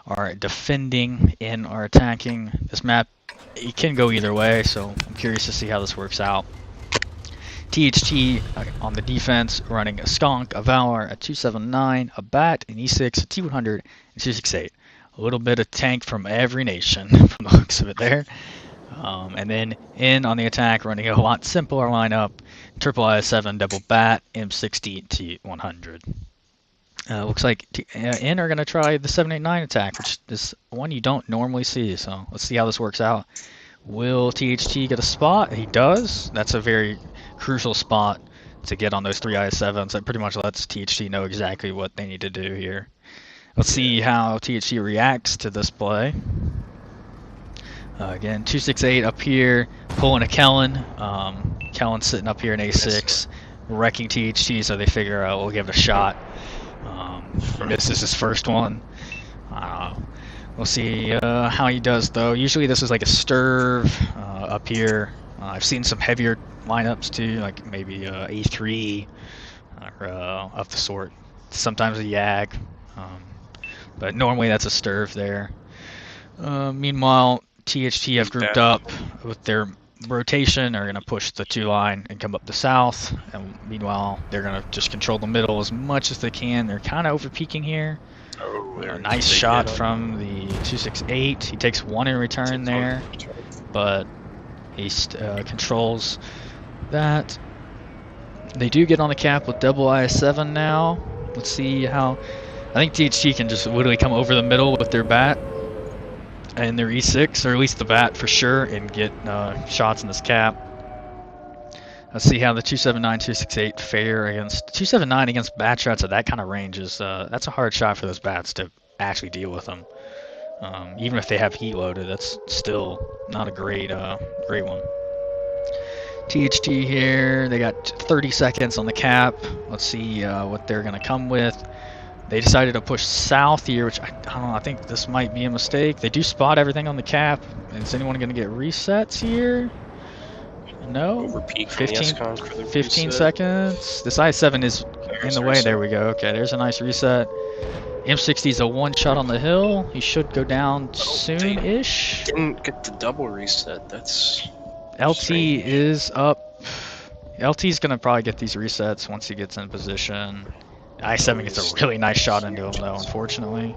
are defending and are attacking. This map, it can go either way, so I'm curious to see how this works out. THT on the defense, running a Skunk, a Valor, a 279, a Bat, an E6, a T100, and 268. A little bit of tank from every nation, from the looks of it there. And then in on the attack, running a lot simpler lineup, triple IS7, double Bat, M60, T100. Looks like N are going to try the 789 attack, which is one you don't normally see, so let's see how this works out. Will THT get a spot? He does. That's a very crucial spot to get on those 3 IS7s. That pretty much lets THT know exactly what they need to do here. Let's see how THT reacts to this play. Again, 268 up here, pulling a Kellen. Kellen's sitting up here in A6, wrecking THT, so they figure out we'll give it a shot. Misses his first one. We'll see how he does, though. Usually this is like a Sturv up here. I've seen some heavier lineups, too, like maybe A3 or of the sort. Sometimes a Yag. But normally that's a Sturv there. Meanwhile, THT have grouped up with their rotation, are going to push the 2-line and come up the south, and meanwhile they're going to just control the middle as much as they can. They're kind of over-peaking here. A nice shot from the 268. He takes one in return there, but he controls that. They do get on the cap with double IS7 now. Let's see how... I think THT can just literally come over the middle with their Bat and their E6, or at least the Bat for sure, and get shots in this cap. Let's see how the 279, 268 fare against 279 against Bat shots at that kind of range is. That's a hard shot for those Bats to actually deal with them. Even if they have heat loaded, that's still not a great one. THT here, they got 30 seconds on the cap. Let's see what they're gonna come with. They decided to push south here, which I don't know, I think this might be a mistake. They do spot everything on the cap. Is anyone going to get resets here? No? 15 seconds. This I-7 is in the way. There we go. Okay, there's a nice reset. M60 is a one-shot on the hill. He should go down soon-ish. Didn't get the double reset. That's LT strange. Is up. LT's going to probably get these resets once he gets in position. I-7 gets a really nice shot into him, though, unfortunately.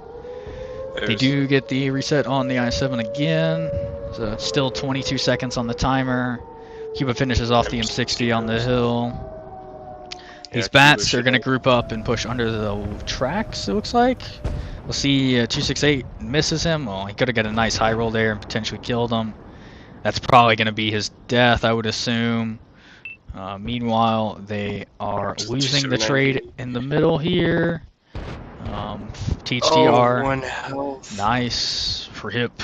They do get the reset on the I-7 again. So it's still 22 seconds on the timer. Cuba finishes off the M60 on the hill. These Bats are going to group up and push under the tracks, it looks like. We'll see 268 misses him. Well, he could have got a nice high roll there and potentially killed him. That's probably going to be his death, I would assume. Meanwhile, they are losing the trade in the middle here. THTR, 1 health. Nice for hip.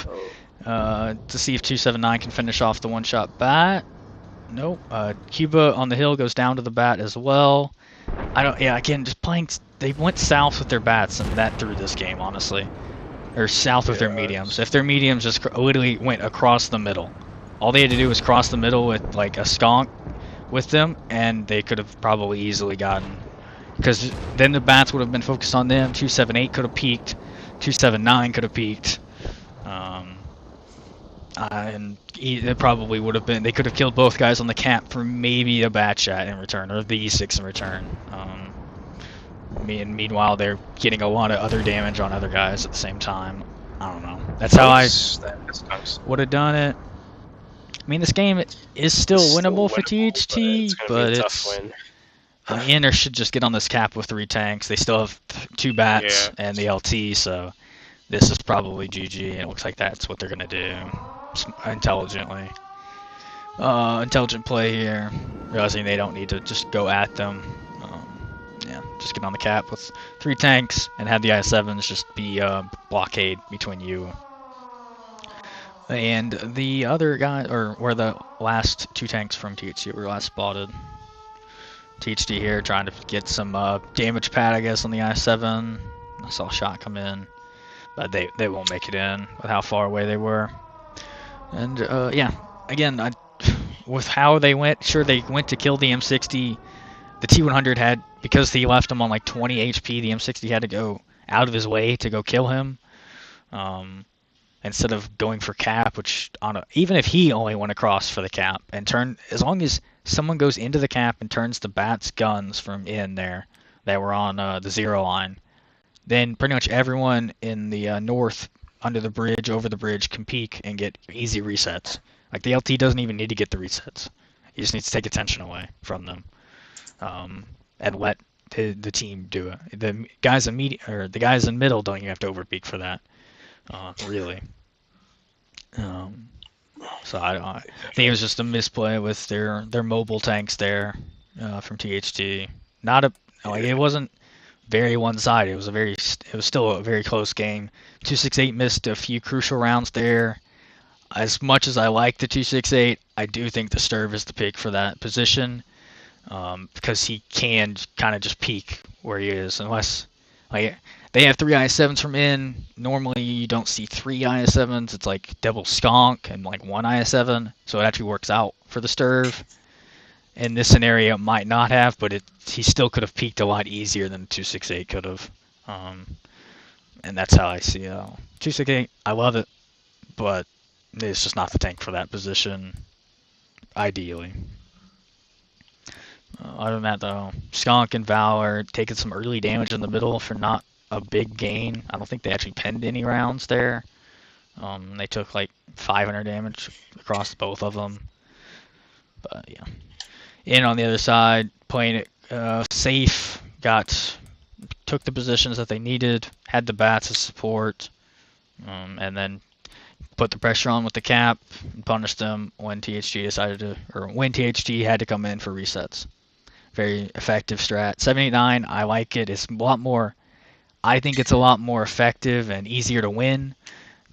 To see if 279 can finish off the one-shot Bat. Nope. Cuba on the hill goes down to the Bat as well. Again, just playing. They went south with their Bats, and that threw this game, honestly. Or south with their mediums. If their mediums just literally went across the middle, all they had to do was cross the middle with like a Skunk with them, and they could have probably easily gotten, because then the Bats would have been focused on them. 278 could have peaked, 279 could have peaked, and it probably would have been, they could have killed both guys on the cap for maybe a Bat shot in return, or the E6 in return. Meanwhile, they're getting a lot of other damage on other guys at the same time. I don't know. That's how I would have done it. I mean, this game is still winnable for THT, but it's Inner should just get on this cap with 3 tanks. They still have 2 Bats and the LT, so this is probably GG, and it looks like that's what they're going to do intelligently. Intelligent play here, realizing they don't need to just go at them. Just get on the cap with 3 tanks and have the I-7s just be blockade between you and the other guy, or where the last 2 tanks from THT were last spotted. THT here trying to get some damage pad, I guess, on the I-7. I saw a shot come in, but they won't make it in with how far away they were. And yeah, again, with how they went, sure, they went to kill the M60. The T100 had because he left him on like 20 HP, the M60 had to go out of his way to go kill him. Um, Instead of going for cap, which even if he only went across for the cap and as long as someone goes into the cap and turns the bats guns from in there that were on the 0 line, then pretty much everyone in the north under the bridge, over the bridge, can peek and get easy resets. Like the LT doesn't even need to get the resets. He just needs to take attention away from them, and let the team do it. The guys in middle don't even have to overpeak for that, really. Um, so I think it was just a misplay with their mobile tanks there from THT. Not a like It wasn't very one-sided. It was still a very close game. 268 missed a few crucial rounds there. As much as I like the 268, I do think the Sturv is the pick for that position, because he can kind of just peek where he is, unless like they have 3 IS-7s from in. Normally you don't see 3 IS-7s. It's like double skunk and like 1 IS-7, so it actually works out for the Sturv. In this scenario, it might not have, but he still could have peaked a lot easier than 268 could have. And that's how I see it. 268, I love it, but it's just not the tank for that position, ideally. Other than that, though, Skunk and Valor taking some early damage in the middle for not a big gain. I don't think they actually penned any rounds there. They took like 500 damage across both of them. But yeah. In on the other side, playing it safe, took the positions that they needed, had the bats as support, and then put the pressure on with the cap and punished them when when THT had to come in for resets. Very effective strat. 789, I like it. I think it's a lot more effective and easier to win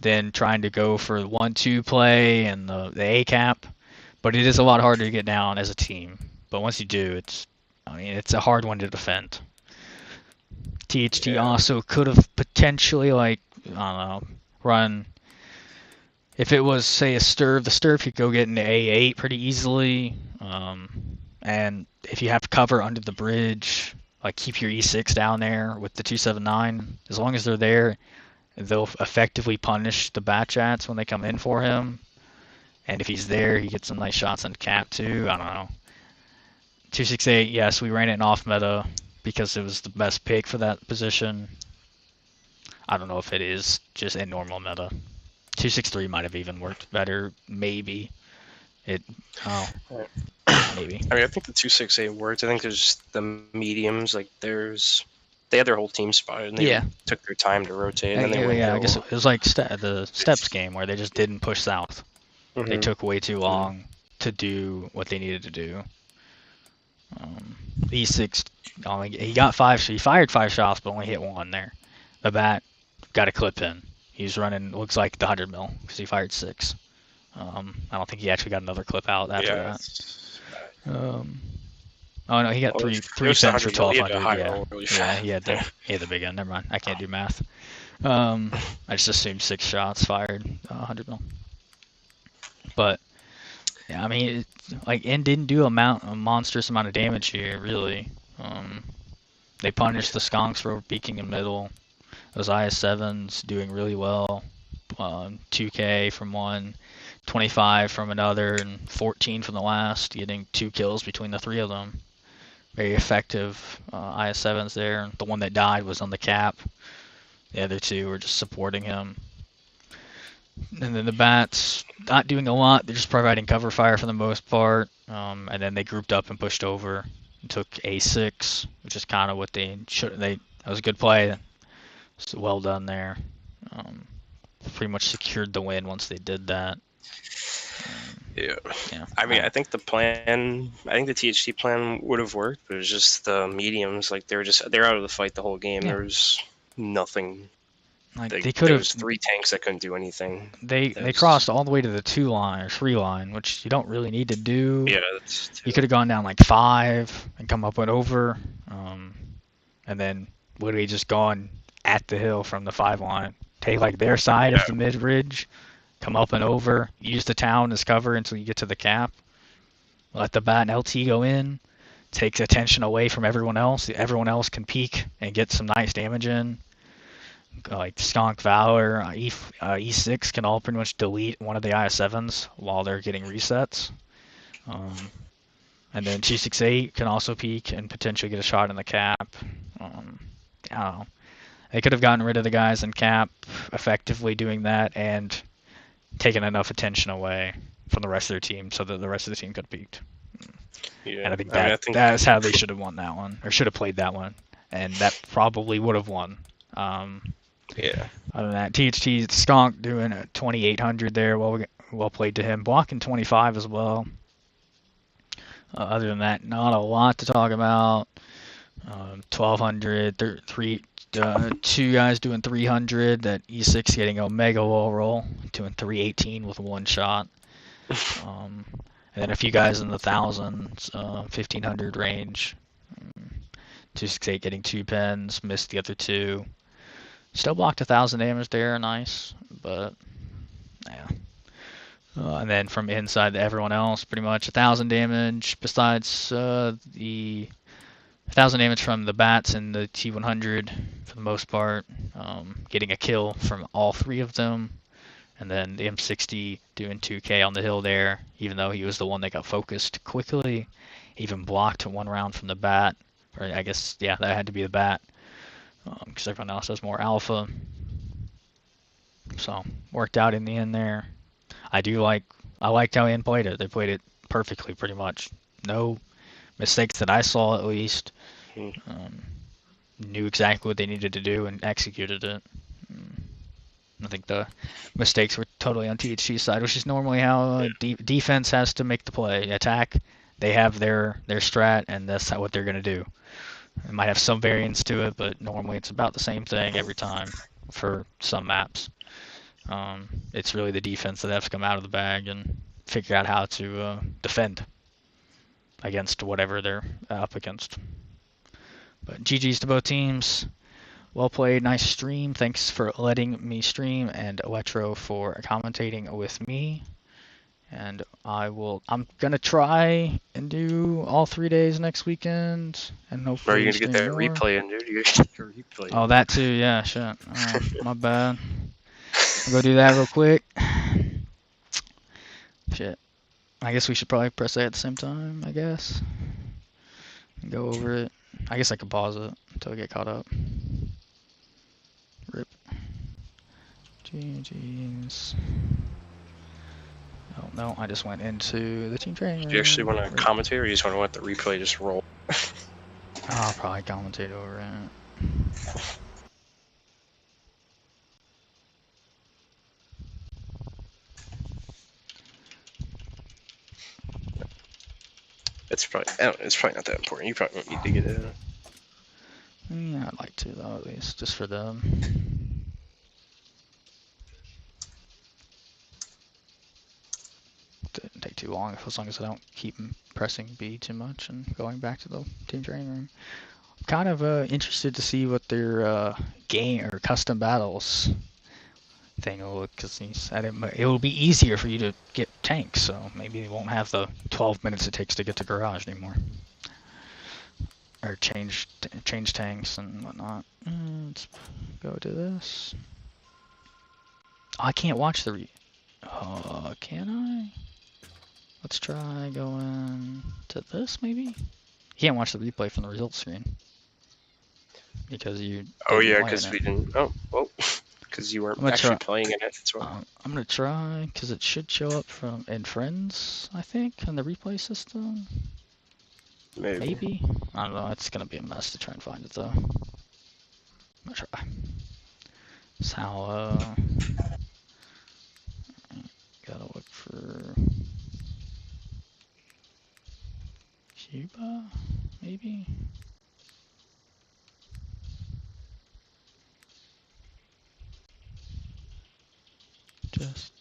than trying to go for the 1-2 play and the A cap. But it is a lot harder to get down as a team. But once you do, it's a hard one to defend. THT also could have potentially, I don't know, run. If it was, say, a Sturv, the Sturv could go get into A8 pretty easily. And if you have to cover under the bridge, like keep your E6 down there with the 279, as long as they're there, they'll effectively punish the Batchats when they come in for him. And if he's there, he gets some nice shots on cap too. I don't know. 268, yes, we ran it in off meta because it was the best pick for that position. I don't know if it is just in normal meta. 263 might have even worked better, maybe. Maybe. I mean, I think the 268 worked. I think there's the mediums, like they had their whole team spotted, and they took their time to rotate, and then they went I guess it was like the Steps game where they just didn't push south. Mm-hmm. They took way too long to do what they needed to do. E6, he got 5, so he fired 5 shots, but only hit 1 there. The bat got a clip in. He's running, looks like the 100 mil, because he fired 6. I don't think he actually got another clip out after that. Oh no, he got three fins for 1200. He had the big end. Never mind, I can't do math. I just assumed 6 shots fired, 100 mil. But yeah, I mean, N didn't do a monstrous amount of damage here, really. They punished the skunks for peeking in middle. Those IS-7s doing really well. 2K from one, 25 from another, and 14 from the last, getting 2 kills between the 3 of them. Very effective IS-7s there. The one that died was on the cap. The other 2 were just supporting him. And then the bats, not doing a lot. They're just providing cover fire for the most part. And then they grouped up and pushed over and took A6, which is kind of what they should. That was a good play. So well done there. Pretty much secured the win once they did that. Yeah. I mean, I think the THT plan would have worked, but it was just the mediums. Like they're out of the fight the whole game. Yeah. There was nothing. There was 3 tanks that couldn't do anything. They crossed all the way to the 2 line or 3 line, which you don't really need to do. Yeah, you could have gone down like 5 and come up and over, and then literally just gone at the hill from the 5 line. Take like their side of the mid ridge, come up and over, use the town as cover until you get to the cap. Let the bat and LT go in, takes attention away from everyone else. Everyone else can peek and get some nice damage in. Like Skunk, Valor, E6 can all pretty much delete one of the IS7s while they're getting resets. And then 268 can also peek and potentially get a shot in the cap. I don't know. They could have gotten rid of the guys in cap effectively doing that and taken enough attention away from the rest of their team so that the rest of the team could have peaked. Yeah. And I think that's how they should have won that one, or should have played that one, and that probably would have won. Yeah. Other than that, THT Skunk doing a 2800 there, well played to him, blocking 25 as well. Other than that, not a lot to talk about. 1200, two guys doing 300. That E6 getting a mega wall roll, doing 318 with one shot. And then a few guys in the thousands, 1500 range. 268 getting 2 pins, missed the other 2. Still blocked 1,000 damage there, nice, but yeah. And then from inside to everyone else, pretty much 1,000 damage. Besides the 1,000 damage from the bats and the T100 for the most part, getting a kill from all 3 of them. And then the M60 doing 2k on the hill there, even though he was the one that got focused quickly. Even blocked 1 round from the bat. Or I guess, yeah, that had to be the bat. Because everyone else has more alpha. So, worked out in the end there. I liked how Ian played it. They played it perfectly, pretty much. No mistakes that I saw, at least. Knew exactly what they needed to do and executed it. I think the mistakes were totally on THG's side, which is normally how defense has to make the play. Attack, they have their strat, and that's what they're going to do. It might have some variance to it, but normally it's about the same thing every time for some maps. It's really the defense that has to come out of the bag and figure out how to defend against whatever they're up against. But GG's to both teams. Well played, nice stream. Thanks for letting me stream, and Electro for commentating with me. And I'm gonna try and do all 3 days next weekend, and hopefully. Are you gonna get that replay in, dude? You get your replay. Oh, that too. Yeah, shit. Oh, my bad. I'll go do that real quick. Shit. I guess we should probably press A at the same time. I guess. And go over it. I guess I could pause it until I get caught up. Rip. GG's. Oh, no, I just went into the team training room. Do you actually want to commentate, or you just want to let the replay just roll? I'll probably commentate over it. It's probably not that important. You probably don't need to get it in. Yeah, I'd like to, though, at least, just for them. Didn't take too long, as long as I don't keep pressing B too much and going back to the team training room. I'm kind of interested to see what their game or custom battles thing will look, because it will be easier for you to get tanks, so maybe they won't have the 12 minutes it takes to get to garage anymore. Or change tanks and whatnot. Let's go to this. Oh, I can't watch the can I? Let's try going to this, maybe? You can't watch the replay from the results screen. Because you... Oh, yeah, because we didn't... Oh, well, because you weren't actually playing in it. That's why. I'm going to try, because it should show up in Friends, I think, in the replay system. Maybe? I don't know, it's going to be a mess to try and find it, though. I'm going to try. That's how, gotta look for... Cuba, maybe? Just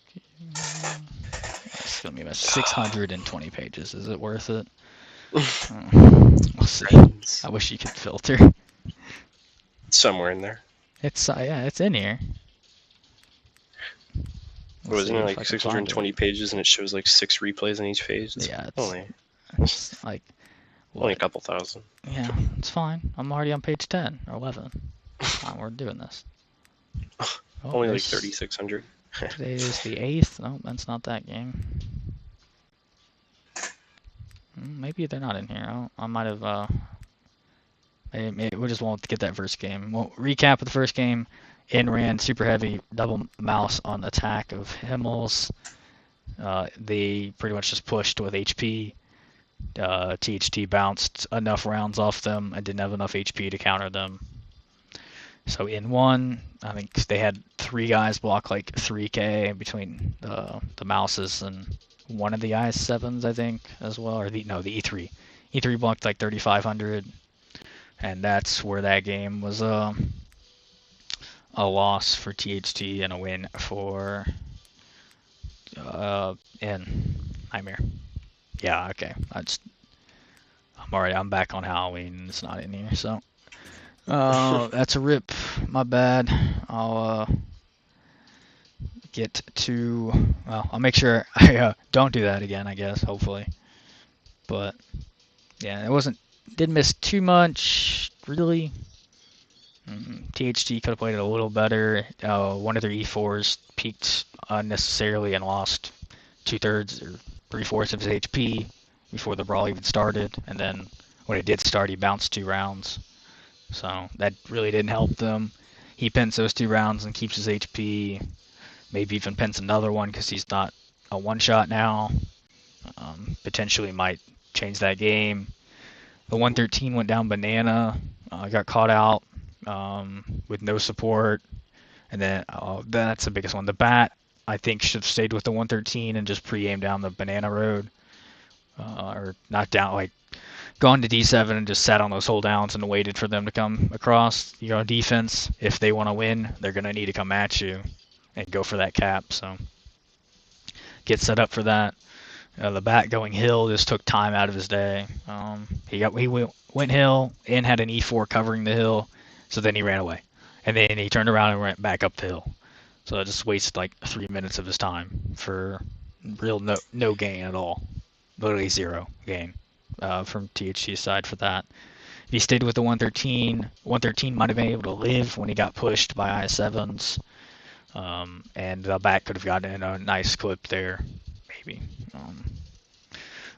it's gonna be about 620 pages. Is it worth it? We'll see. I wish you could filter. Somewhere in there. It's yeah, it's in here. Wasn't it like 620 pages and it shows like 6 replays on each page? Yeah, it's like Only a couple thousand. Yeah, it's fine. I'm already on page 10 or 11. We're doing this. Only like 3,600. Today is the 8th. No, that's not that game. Maybe they're not in here. I might have. Maybe we just won't get that first game. Well, recap of the first game. In ran super heavy double mouse on attack of Himmels. They pretty much just pushed with HP. THT bounced enough rounds off them and didn't have enough HP to counter them. So in one, I think they had 3 guys block like 3k between the mouses and one of the IS7s, I think, as well, or the E3. E3 blocked like 3,500, and that's where that game was a loss for THT and a win for Nightmare. Yeah, okay. I'm back on Halloween. It's not in here, so that's a rip. My bad. I'll I'll make sure I don't do that again, I guess, hopefully. But yeah, didn't miss too much, really. THT could have played it a little better. One of their E4s peaked unnecessarily and lost 2/3 or 3/4 of his HP before the brawl even started, and then when it did start, he bounced 2 rounds. So that really didn't help them. He pins those 2 rounds and keeps his HP. Maybe even pins another one because he's not a one-shot now. Potentially might change that game. The 113 went down banana. Got caught out with no support. And then that's the biggest one. The bat, I think, should have stayed with the 113 and just pre-aimed down the banana road. Or not down, like gone to D7 and just sat on those hold downs and waited for them to come across. You're on defense. If they want to win, they're going to need to come at you and go for that cap. So get set up for that. The bat going hill just took time out of his day. He went hill and had an E4 covering the hill, so then he ran away. And then he turned around and went back up the hill. So it just wasted like 3 minutes of his time for real no gain at all. Literally 0 gain from THT's side for that. If he stayed with the 113 might have been able to live when he got pushed by I7s. And the bat could have gotten a nice clip there, maybe.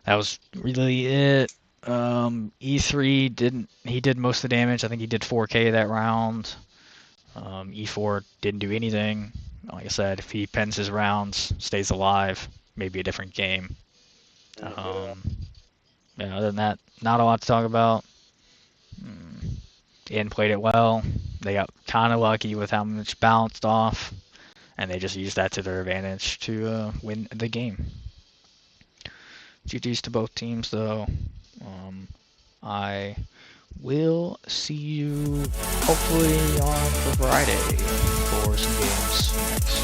That was really it. E3 did most of the damage. I think he did 4k that round. E4 didn't do anything. Like I said, if he pens his rounds, stays alive, maybe a different game. Yeah, other than that, not a lot to talk about. Ian played it well. They got kind of lucky with how much bounced off, and they just used that to their advantage to win the game. GG's to both teams, though. I will see you hopefully on Friday for some games next.